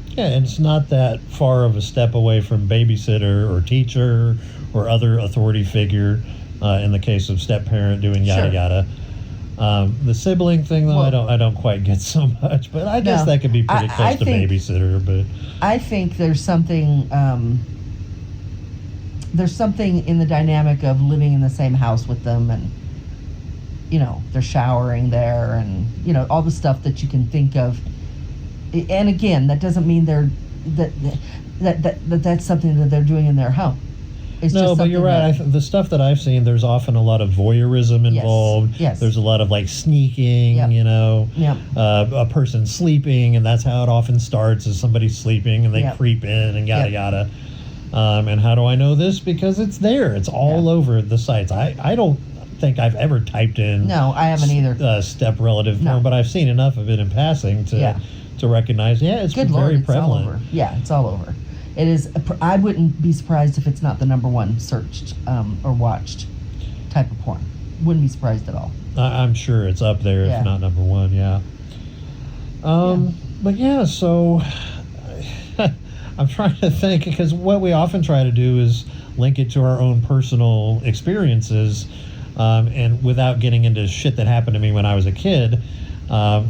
Yeah, and it's not that far of a step away from babysitter or teacher or other authority figure in the case of step-parent doing yada yada. The sibling thing, though, I don't quite get so much, but I guess that could be pretty close to babysitter. But I think there's something in the dynamic of living in the same house with them, and you know, they're showering there, and you know, all the stuff that you can think of. And again, that doesn't mean that's something that they're doing in their home. It's no, but you're right. The stuff that I've seen, there's often a lot of voyeurism involved. Yes. There's a lot of like sneaking, you know, a person sleeping, and that's how it often starts, is somebody sleeping and they creep in and yada yada. And how do I know this? Because it's there. It's all over the sites. I don't think I've ever typed in. No, I haven't either. Step relative form, but I've seen enough of it in passing to recognize. Yeah, it's very prevalent. All over. Yeah, it's all over. It is. I wouldn't be surprised if it's not the number one searched or watched type of porn. Wouldn't be surprised at all. I'm sure it's up there, Yeah. if not number one. Yeah. But yeah, so I'm trying to think, because what we often try to do is link it to our own personal experiences, and without getting into shit that happened to me when I was a kid,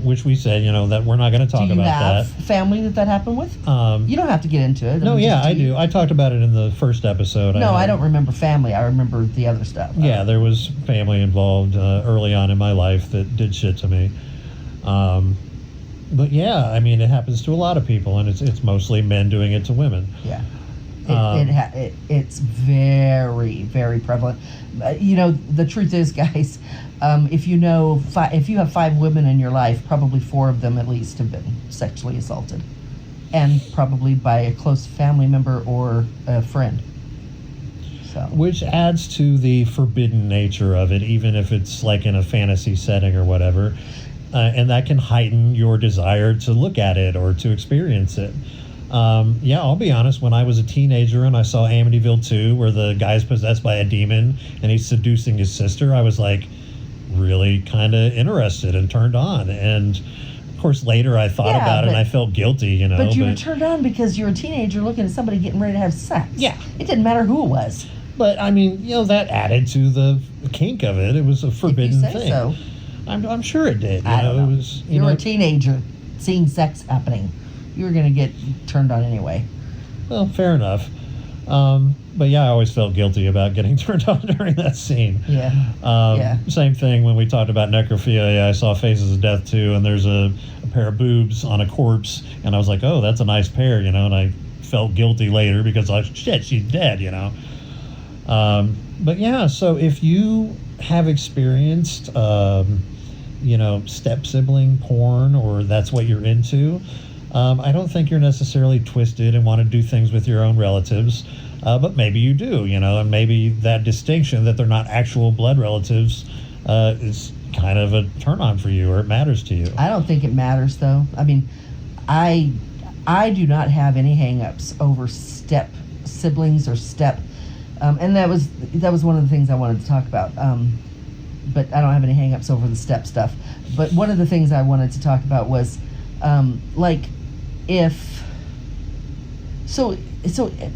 which we said, that we're not going to talk Do you about have that. family that happened with? You don't have to get into it. No, mean, yeah, just I do. I talked about it in the first episode. No, I don't remember family. I remember the other stuff. Yeah, there was family involved early on in my life that did shit to me. But yeah, I mean, it happens to a lot of people, and it's mostly men doing it to women. Yeah. It's very, very prevalent. The truth is, guys, if you have 5 women in your life, probably 4 of them at least have been sexually assaulted, and probably by a close family member or a friend. So, which adds to the forbidden nature of it, even if it's like in a fantasy setting or whatever, and that can heighten your desire to look at it or to experience it. I'll be honest, when I was a teenager and I saw Amityville 2, where the guy's possessed by a demon and he's seducing his sister, I was like really kind of interested and turned on. And of course later I thought about it and I felt guilty, But you were turned on because you were a teenager looking at somebody getting ready to have sex. Yeah. It didn't matter who it was. But I mean, that added to the kink of it. It was a forbidden if you say thing. So. I'm sure it did. I don't know. It was, you were a teenager seeing sex happening. You were going to get turned on anyway. Well, fair enough. But yeah, I always felt guilty about getting turned on during that scene. Yeah. Same thing when we talked about necrophilia. I saw Faces of Death too, and there's a pair of boobs on a corpse, and I was like, oh, that's a nice pair, and I felt guilty later because shit, she's dead, But yeah, so if you have experienced, step sibling porn, or that's what you're into, I don't think you're necessarily twisted and want to do things with your own relatives, but maybe you do, and maybe that distinction that they're not actual blood relatives is kind of a turn on for you, or it matters to you. I don't think it matters, though. I mean, I do not have any hang-ups over step siblings or step, and that was one of the things I wanted to talk about. But I don't have any hang-ups over the step stuff. But one of the things I wanted to talk about was, and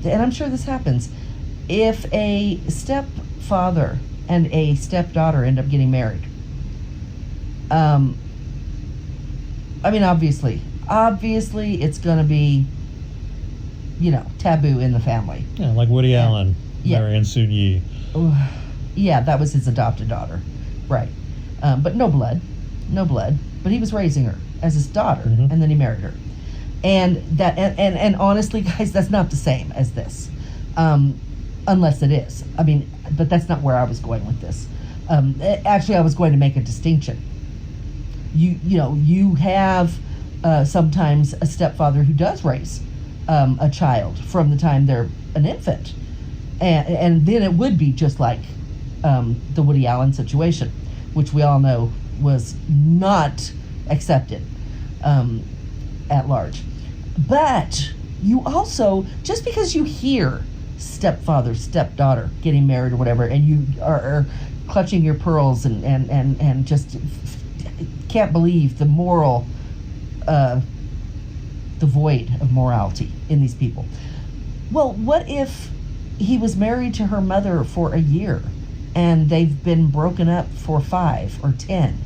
I'm sure this happens, if a stepfather and a stepdaughter end up getting married, I mean, obviously it's going to be, taboo in the family. Yeah, like Woody Allen marrying Soon Yi. Yeah, that was his adopted daughter, right? But no blood. But he was raising her as his daughter, and then he married her. And that, and honestly, guys, that's not the same as this, unless it is. I mean, but that's not where I was going with this. Actually, I was going to make a distinction. You have sometimes a stepfather who does raise a child from the time they're an infant, and then it would be just like the Woody Allen situation, which we all know was not accepted at large. But you also, just because you hear stepfather, stepdaughter getting married or whatever, and you are clutching your pearls and just can't believe the moral, the void of morality in these people. Well, what if he was married to her mother for a year and they've been broken up for 5 or 10,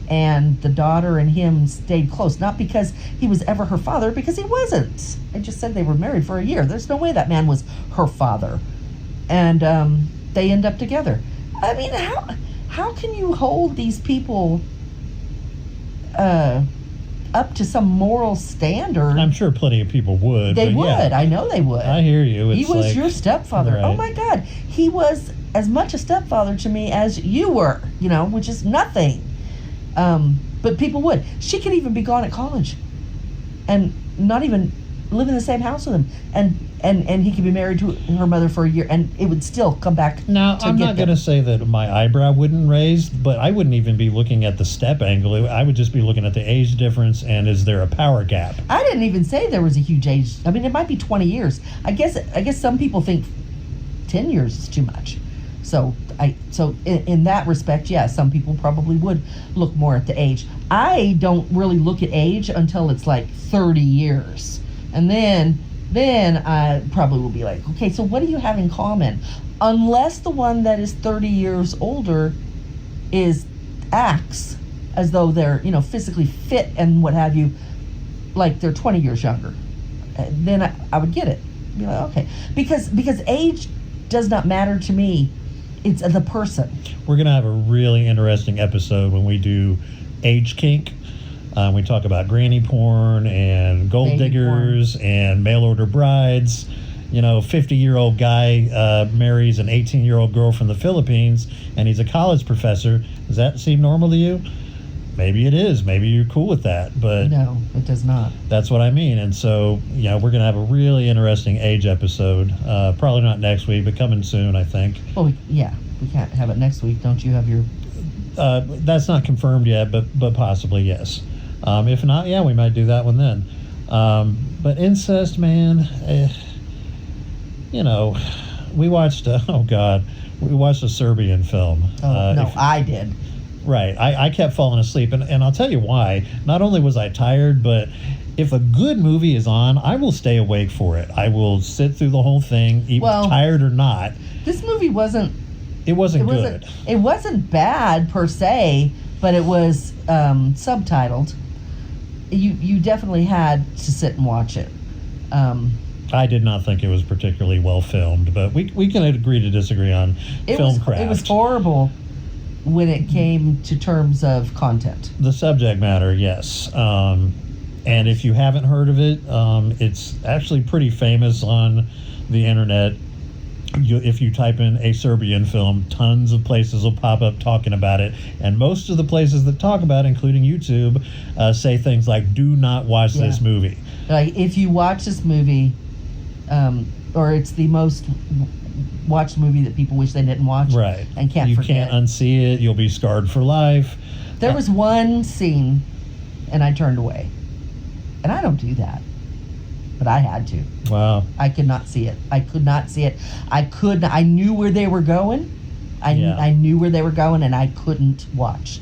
and the daughter and him stayed close, not because he was ever her father, because he wasn't. I just said they were married for a year. There's no way that man was her father. And they end up together. I mean, how can you hold these people up to some moral standard? I'm sure plenty of people would. They would. Yeah, I know they would. I hear you. He was your stepfather. Right. Oh my God. He was as much a stepfather to me as you were, which is nothing. But people would. She could even be gone at college and not even live in the same house with him, and he could be married to her mother for a year, and it would still come back. Now, to I'm get not going to them. say that my eyebrow wouldn't raise, but I wouldn't even be looking at the step angle. I would just be looking at the age difference and is there a power gap? I didn't even say there was a huge age. I mean, it might be 20 years. I guess some people think 10 years is too much. So in that respect, yeah, some people probably would look more at the age. I don't really look at age until it's like 30 years. And then I probably will be like, okay, so what do you have in common? Unless the one that is 30 years older acts as though they're, physically fit and what have you, like they're 20 years younger. Then I would get it. Be like, okay. Because age does not matter to me. It's the person. We're going to have a really interesting episode when we do age kink. We talk about granny porn and gold Baby diggers and mail order brides. 50-year-old guy marries an 18-year-old girl from the Philippines, and he's a college professor. Does that seem normal to you? Maybe it is. Maybe you're cool with that, but no, it does not. That's what I mean. And so, we're going to have a really interesting age episode. Probably not next week, but coming soon, I think. Well, we can't have it next week. Don't you have your? That's not confirmed yet, but possibly yes. If not, yeah, we might do that one then. But incest, man. We watched. We watched a Serbian film. No, I did. Right. I kept falling asleep, and I'll tell you why. Not only was I tired, but if a good movie is on, I will stay awake for it. I will sit through the whole thing, tired or not. This movie wasn't good. It wasn't bad per se, but it was subtitled. You definitely had to sit and watch it. I did not think it was particularly well filmed, but we can agree to disagree on film craft. It was horrible when it came to terms of content. The subject matter, yes. And if you haven't heard of it, it's actually pretty famous on the internet. If you type in a Serbian film, tons of places will pop up talking about it. And most of the places that talk about it, including YouTube, say things like, do not watch this movie. Like, if you watch this movie, or it's the most watched movie that people wish they didn't watch, right? And can't forget. You can't unsee it. You'll be scarred for life. There was one scene, and I turned away, and I don't do that, but I had to. Wow! I could not see it. I could not see it. I knew where they were going. I knew where they were going, and I couldn't watch.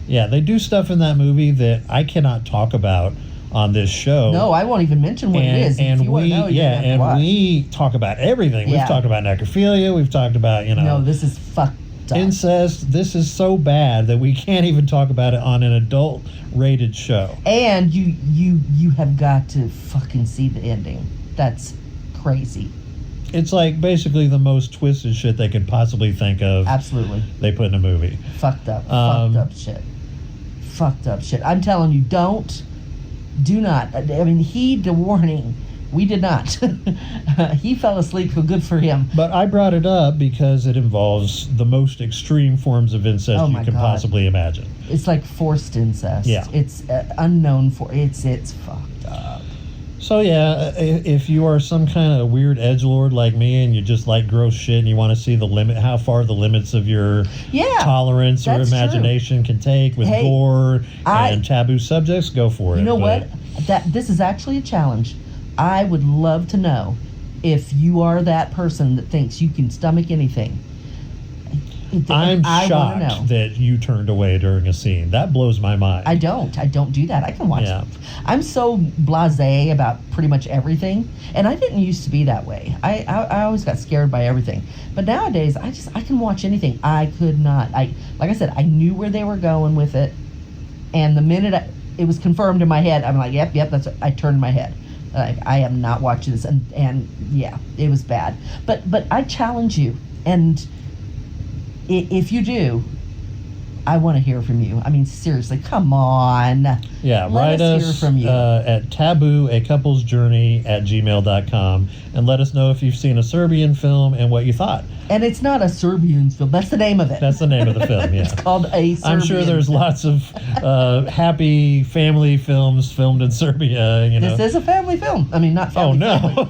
Yeah, they do stuff in that movie that I cannot talk about on this show. No, I won't even mention what it is. And we talk about everything. Yeah. We've talked about necrophilia. We've talked about No, this is fucked up. Incest. This is so bad that we can't even talk about it on an adult-rated show. And you have got to fucking see the ending. That's crazy. It's like basically the most twisted shit they could possibly think of. Absolutely. They put in a movie. Fucked up. Fucked up shit. Fucked up shit. I'm telling you, do not. I mean, heed the warning. We did not. He fell asleep, so good for him. But I brought it up because it involves the most extreme forms of incest you can possibly imagine. It's like forced incest. Yeah. It's unknown for. It's fucked up. So yeah, if you are some kind of weird edgelord like me and you just like gross shit and you want to see the limit, how far the limits of your tolerance or imagination can take with gore and taboo subjects, go for it. You know what? This is actually a challenge. I would love to know if you are that person that thinks you can stomach anything. I'm shocked that you turned away during a scene. That blows my mind. I don't do that. I can watch it. I'm so blasé about pretty much everything, and I didn't used to be that way. I always got scared by everything, but nowadays I can watch anything. I could not. Like I said, I knew where they were going with it, and the minute it was confirmed in my head, I'm like, yep, that's. I turned my head. Like, I am not watching this, and yeah, it was bad. But I challenge you, and if you do, I want to hear from you. I mean, seriously, come on. Yeah, Let write us us hear from you. at taboo@gmail.com and let us know if you've seen a Serbian film and what you thought. And it's not a Serbian film. That's the name of it. That's the name of the film, yeah. It's called a Serbian I'm sure there's film. lots of happy family films filmed in Serbia, you know. This is a family film. I mean, not family Oh, no.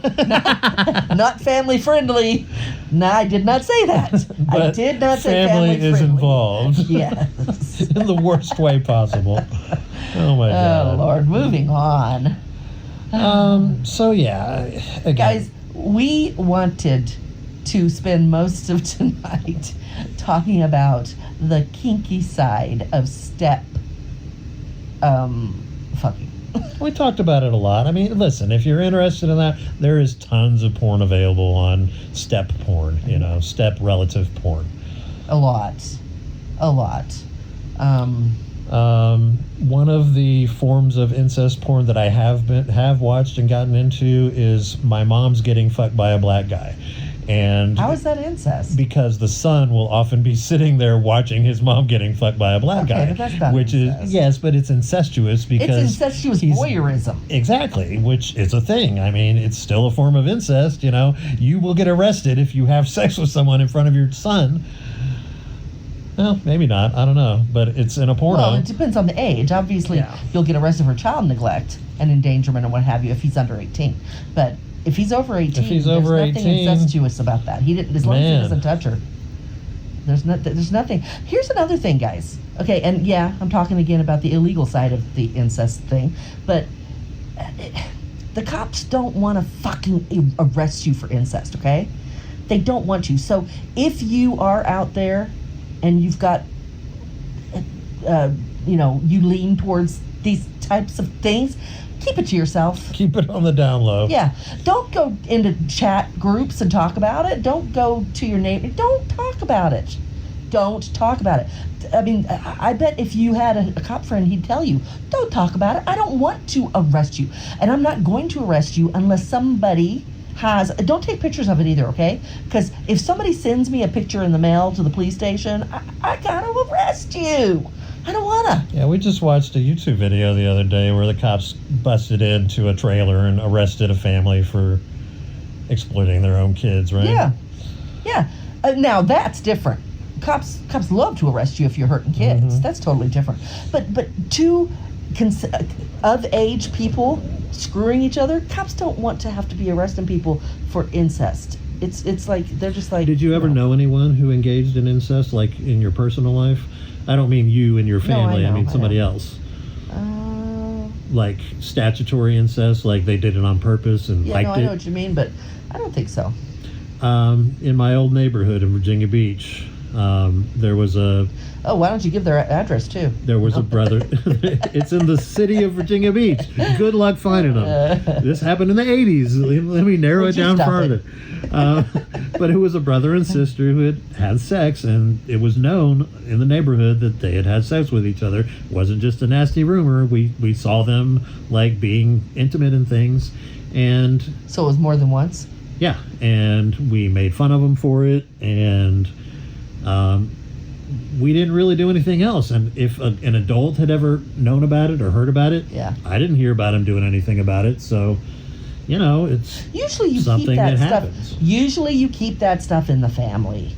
not family friendly. No, I did not say that. I But did not say family family is friendly. involved. Yes. In the worst way possible. Oh, my God. Oh, Lord. Moving on. So, yeah. Again, Guys, we wanted to spend most of tonight talking about the kinky side of step fucking. we talked about it a lot. I mean, listen, if you're interested in that, there is tons of porn available on step porn, you know, step relative porn. A lot. One of the forms of incest porn that I have watched and gotten into is my mom's getting fucked by a black guy. And How is that incest? because the son will often be sitting there watching his mom getting fucked by a black Okay, guy, but that's not which incest. is yes, but it's incestuous because It's incestuous he's- voyeurism. Exactly, which is a thing. I mean, it's still a form of incest. You know, you will get arrested if you have sex with someone in front of your son. Well, maybe not. I don't know, but it's in a porno. Well, it depends on the age. Obviously, Yeah. you'll get arrested for child neglect and endangerment and what have you if he's under 18. But if he's over 18, he's there's over nothing 18, incestuous about that. He didn't, as long as man. he doesn't touch her. There's nothing. Here's another thing, guys. Okay, and yeah, I'm talking again about the illegal side of the incest thing, but the cops don't want to fucking arrest you for incest, okay? They don't want you. So if you are out there and you've got, you lean towards these types of things, keep it to yourself. Keep it on the down low. Yeah. Don't go into chat groups and talk about it. Don't go to your neighbor. Don't talk about it. Don't talk about it. I mean, I bet if you had a cop friend, he'd tell you, don't talk about it. I don't want to arrest you. And I'm not going to arrest you unless somebody has, don't take pictures of it either, okay? Because if somebody sends me a picture in the mail to the police station, I gotta arrest you. I don't wanna. Yeah, we just watched a YouTube video the other day where the cops busted into a trailer and arrested a family for exploiting their own kids, right? Yeah. Now that's different. Cops love to arrest you if you're hurting kids. That's totally different. But two of age people screwing each other, cops don't want to have to be arresting people for incest. It's like they're just like. Did you ever know anyone who engaged in incest, like in your personal life? I don't mean you and your family. No, I mean somebody else. Like statutory incest, like they did it on purpose and Yeah, liked no, I it. know what you mean, but I don't think so. In my old neighborhood in Virginia Beach, there was a Oh, why don't you give their address too? brother. It's in the city of Virginia Beach. Good luck finding them. This happened in the 80s. Let me narrow Would it you down stop further. But it was a brother and sister who had sex, and it was known in the neighborhood that they had sex with each other. It wasn't just a nasty rumor. We saw them like being intimate and things, and So it was more than once? yeah, and we made fun of them for it, and we didn't really do anything else. And if an adult had ever known about it or heard about it, Yeah. I didn't hear about him doing anything about it. So, it's Usually you something keep that that stuff. happens. Usually you keep that stuff in the family.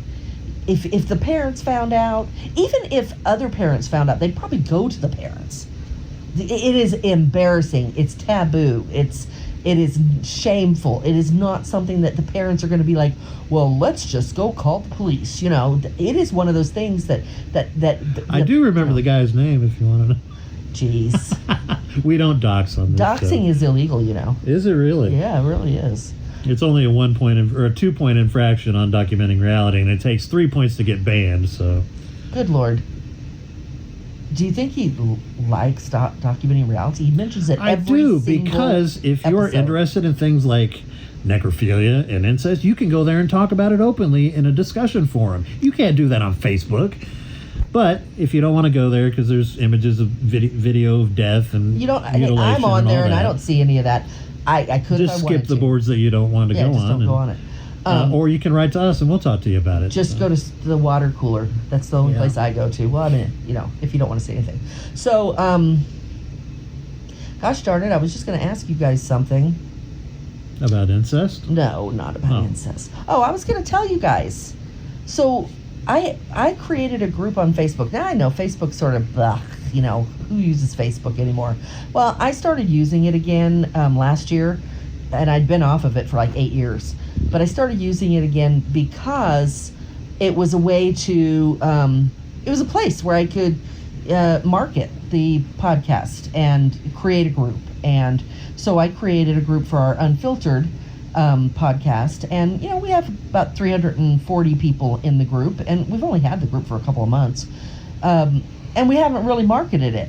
If the parents found out, even if other parents found out, they'd probably go to the parents. It is embarrassing. It's taboo. It is shameful. It is not something that the parents are going to be like, well, let's just go call the police. It is one of those things that I do remember the guy's name if you want to know. Jeez. We don't dox on this. Doxing is illegal, Is it really? Yeah, it really is. It's only a 1 point or a 2 point infraction on documenting reality, and it takes 3 points to get banned. So, Good Lord. Do you think he likes documenting reality? He mentions it I every do, single because if you're episode. interested in things like necrophilia and incest, you can go there and talk about it openly in a discussion forum. You can't do that on Facebook. But if you don't want to go there because there's images of video of death and You don't. mutilation I'm on and all there and I that, don't see any of that. I could just if I skip wanted the to. boards that you don't want to Yeah, go just on. don't and go on it. Or you can write to us and we'll talk to you about it. Just go to the water cooler. That's the only place I go to. Well, I mean, if you don't want to say anything. So, gosh darn it, I was just going to ask you guys something. About incest? No, not about incest. Oh, I was going to tell you guys. So, I created a group on Facebook. Now I know Facebook's sort of, who uses Facebook anymore? Well, I started using it again last year, and I'd been off of it for like 8 years. But I started using it again because it was a way to, it was a place where I could market the podcast and create a group. And so I created a group for our Unfiltered podcast. And, we have about 340 people in the group. And we've only had the group for a couple of months. And we haven't really marketed it.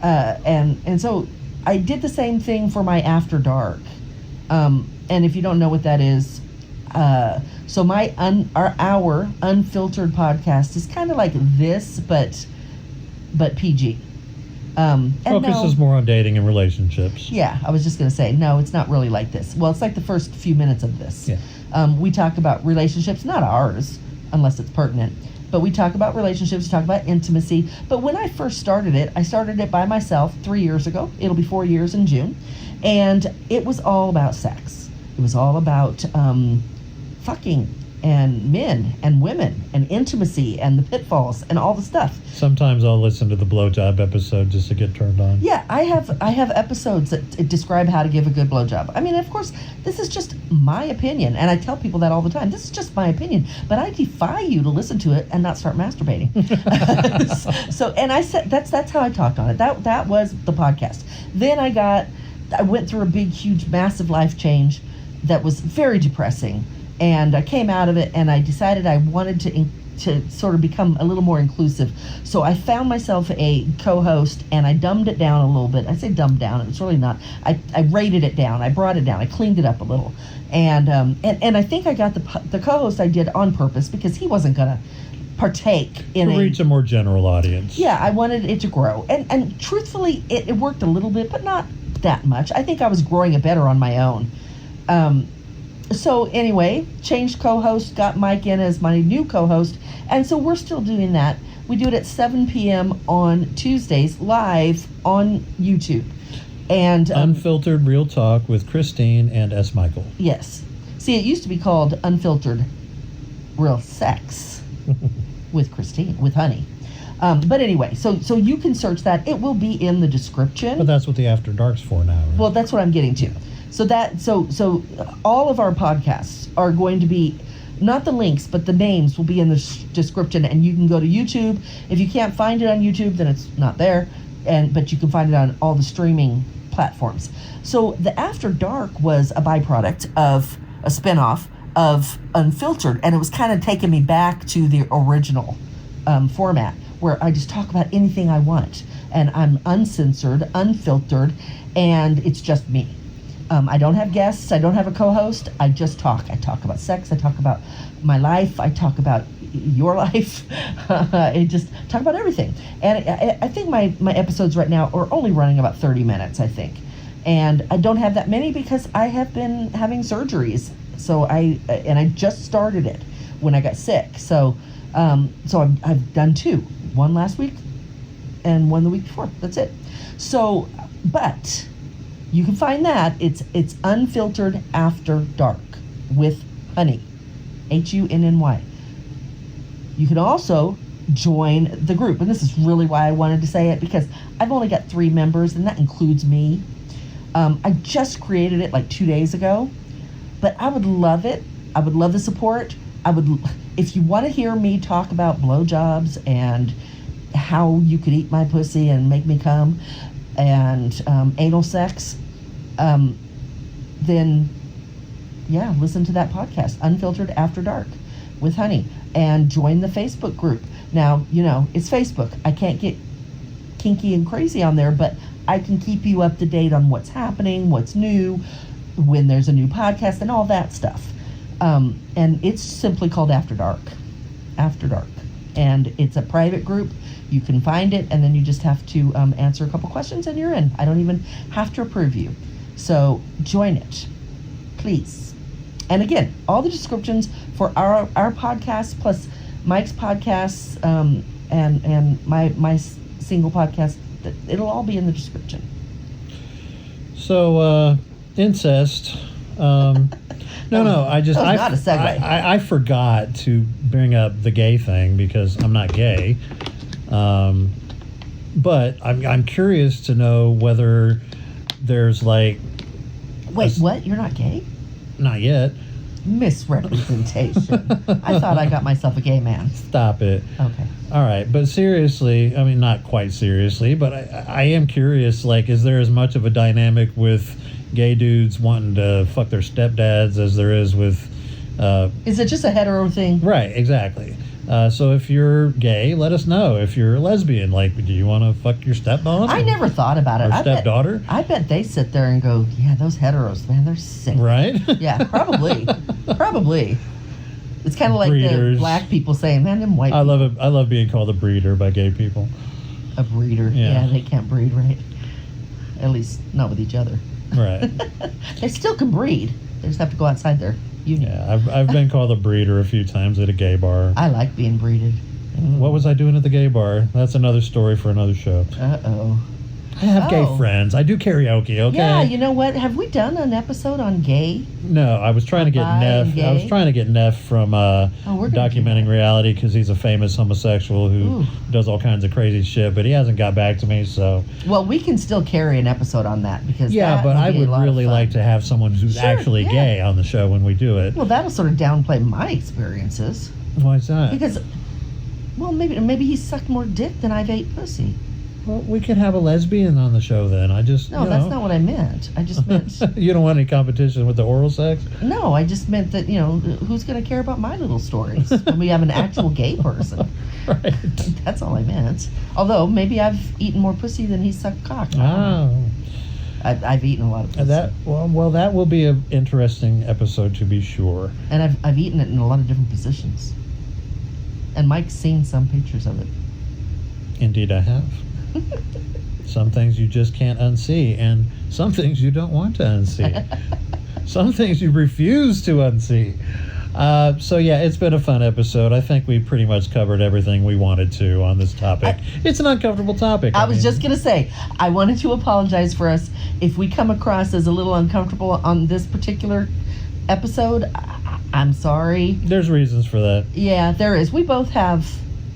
And so I did the same thing for my After Dark. And if you don't know what that is, so our Unfiltered podcast is kind of like this, but PG. Focuses more on dating and relationships. Yeah, I was just going to say, no, it's not really like this. Well, it's like the first few minutes of this. Yeah. We talk about relationships, not ours, unless it's pertinent. But we talk about relationships, talk about intimacy. But when I first started it, I started it by myself 3 years ago. It'll be 4 years in June. And it was all about sex. It was all about fucking and men and women and intimacy and the pitfalls and all the stuff. Sometimes I'll listen to the blowjob episode just to get turned on. Yeah, I have episodes that describe how to give a good blowjob. I mean, of course, this is just my opinion, and I tell people that all the time. This is just my opinion, but I defy you to listen to it and not start masturbating. So, and I said that's how I talked on it. That was the podcast. Then I went through a big, huge, massive life change that was very depressing. And I came out of it, and I decided I wanted to sort of become a little more inclusive. So I found myself a co-host, and I dumbed it down a little bit. I say dumbed down; it's really not. I rated it down. I brought it down. I cleaned it up a little, and I think I got the co-host I did on purpose because he wasn't gonna partake in to reach a more general audience. Yeah, I wanted it to grow, and truthfully, it worked a little bit, but not that much. I think I was growing it better on my own. So anyway, changed co-host, got Mike in as my new co-host, and so we're still doing that. We do it at 7 p.m. on Tuesdays, live on YouTube. And Unfiltered Real Talk with Christine and S. Michael. Yes. See, it used to be called Unfiltered Real Sex with Christine, with Hunny. But anyway, so you can search that. It will be in the description. But that's what the After Dark's for now. Right? Well, that's what I'm getting to. So all of our podcasts are going to be, not the links, but the names will be in the description, and you can go to YouTube. If you can't find it on YouTube, then it's not there, but you can find it on all the streaming platforms. So the After Dark was a byproduct of a spinoff of Unfiltered, and it was kind of taking me back to the original format, where I just talk about anything I want, and I'm uncensored, unfiltered, and it's just me. I don't have guests. I don't have a co-host. I just talk. I talk about sex. I talk about my life. I talk about your life. I just talk about everything. And I think my episodes right now are only running about 30 minutes, I think. And I don't have that many because I have been having surgeries. So I just started it when I got sick. So I've done 2. One last week and one the week before. That's it. So, but you can find that. It's Unfiltered After Dark with Hunny, Hunny. You can also join the group, and this is really why I wanted to say it, because I've only got 3 members, and that includes me. I just created it like 2 days ago, but I would love it. I would love the support. If you want to hear me talk about blowjobs and how you could eat my pussy and make me come, and anal sex, then yeah, listen to that podcast, Unfiltered After Dark with Hunny, and join the Facebook group. Now, it's Facebook. I can't get kinky and crazy on there, but I can keep you up to date on what's happening, what's new, when there's a new podcast, and all that stuff. And it's simply called After Dark. After Dark. And it's a private group. You can find it, and then you just have to answer a couple questions, and you're in. I don't even have to approve you. So join it, please. And again, all the descriptions for our podcast plus Mike's podcasts and my single podcast, it'll all be in the description. So, incest. No, I just That was not a segue. I forgot to bring up the gay thing because I'm not gay. But I'm curious to know whether there's like. Wait, what? You're not gay? Not yet. Misrepresentation. I thought I got myself a gay man. Stop it. Okay. All right, but seriously, I mean, not quite seriously, but I am curious, like, is there as much of a dynamic with gay dudes wanting to fuck their stepdads as there is with... Is it just a hetero thing? Right, exactly. So if you're gay, let us know. If you're a lesbian, like, do you want to fuck your stepmom? I never thought about it. Or stepdaughter? I bet they sit there and go, yeah, those heteros, man, they're sick. Right? Yeah, probably. Probably. It's kind of like Breeders. the black people saying, man, them white I people. love it. I love being called a breeder by gay people. A breeder. Yeah. Yeah, they can't breed, right? At least not with each other. Right. They still can breed. They just have to go outside their union. Yeah, I've been called a breeder a few times at a gay bar. I like being breeded. What was I doing at the gay bar? That's another story for another show. Uh-oh. I have gay Oh. friends. I do karaoke, okay? Yeah, you know what? Have we done an episode on gay? No, I was trying to get Bi Neff. and gay? I was trying to get Neff from we're gonna documenting do that. reality because he's a famous homosexual who Ooh. does all kinds of crazy shit, but he hasn't got back to me. So Well, we can still carry an episode on that because yeah, that but I be a would lot of really fun. like to have someone who's Sure, actually yeah. gay on the show when we do it. Well, that'll sort of downplay my experiences Why is that? because, well, maybe he sucked more dick than I've ate pussy. Well, we could have a lesbian on the show then. I just No, that's not what I meant. I just meant You don't want any competition with the oral sex? no. I just meant that who's going to care about my little stories when we have an actual gay person. Right. That's all I meant. Although maybe I've eaten more pussy than he sucked cock. Oh. I've eaten a lot of pussy. That that will be an interesting episode to be sure. And I've eaten it in a lot of different positions. And Mike's seen some pictures of it. Indeed, I have. Some things you just can't unsee, and some things you don't want to unsee. Some things you refuse to unsee. So yeah, it's been a fun episode. I think we pretty much covered everything we wanted to on this topic. It's an uncomfortable topic. I was just going to say, I wanted to apologize for us if we come across as a little uncomfortable on this particular episode. I'm sorry. There's reasons for that. Yeah, there is. We both have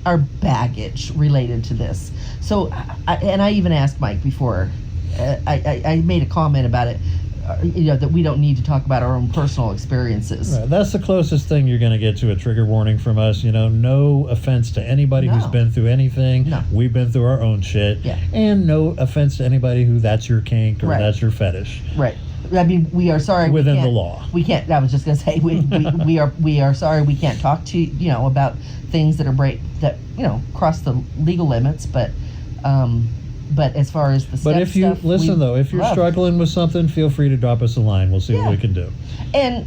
our baggage related to this. So, I even asked Mike before. I made a comment about it. That we don't need to talk about our own personal experiences. Right. That's the closest thing you're going to get to a trigger warning from us. No offense to anybody who's No. been through anything. No. We've been through our own shit. Yeah. And no offense to anybody who that's your kink or Right. that's your fetish. Right. I mean, we are sorry. Within we the can't- law. We can't. I was just going to say we are sorry we can't talk to about things that are cross the legal limits. But as far as the But if you stuff, listen though, if you're love. struggling with something, feel free to drop us a line. We'll see Yeah. what we can do. and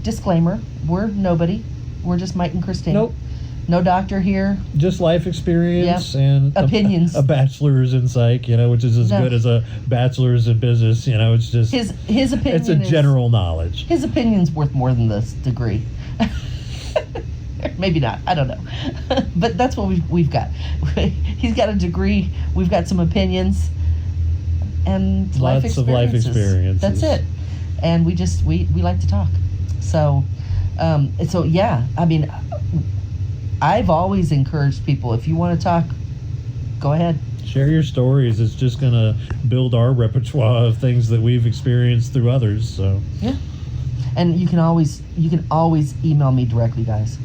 disclaimer, we're nobody. We're just Mike and Christine. Nope. No doctor here. Just life experience Yep. and Opinions. A bachelor's in psych, which is as No. good as a bachelor's in business. It's just His opinion. it's a general knowledge. His opinion's worth more than this degree. Maybe not. I don't know. But that's what we've got. He's got a degree. We've got some opinions and Lots of life experiences. That's it. And we like to talk. So yeah. I mean, I've always encouraged people, if you want to talk, go ahead. Share your stories. It's just going to build our repertoire of things that we've experienced through others. So Yeah. And you can always email me directly, guys.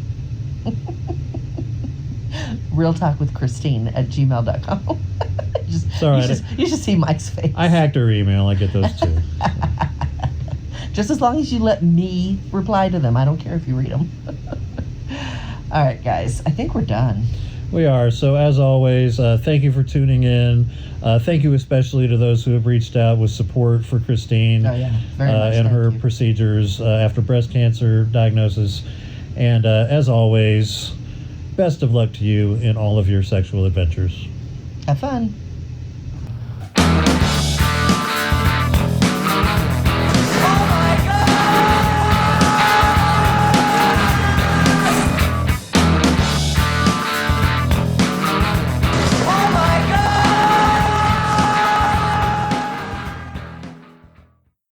realtalkwithchristine@gmail.com. You should see Mike's face. I hacked her email. I get those too. Just as long as you let me reply to them. I don't care if you read them. All right, guys. I think we're done. We are. So as always, thank you for tuning in. Thank you especially to those who have reached out with support for Christine Oh, yeah. Very much. and Thank her you. procedures after breast cancer diagnosis. And as always, best of luck to you in all of your sexual adventures. Have fun.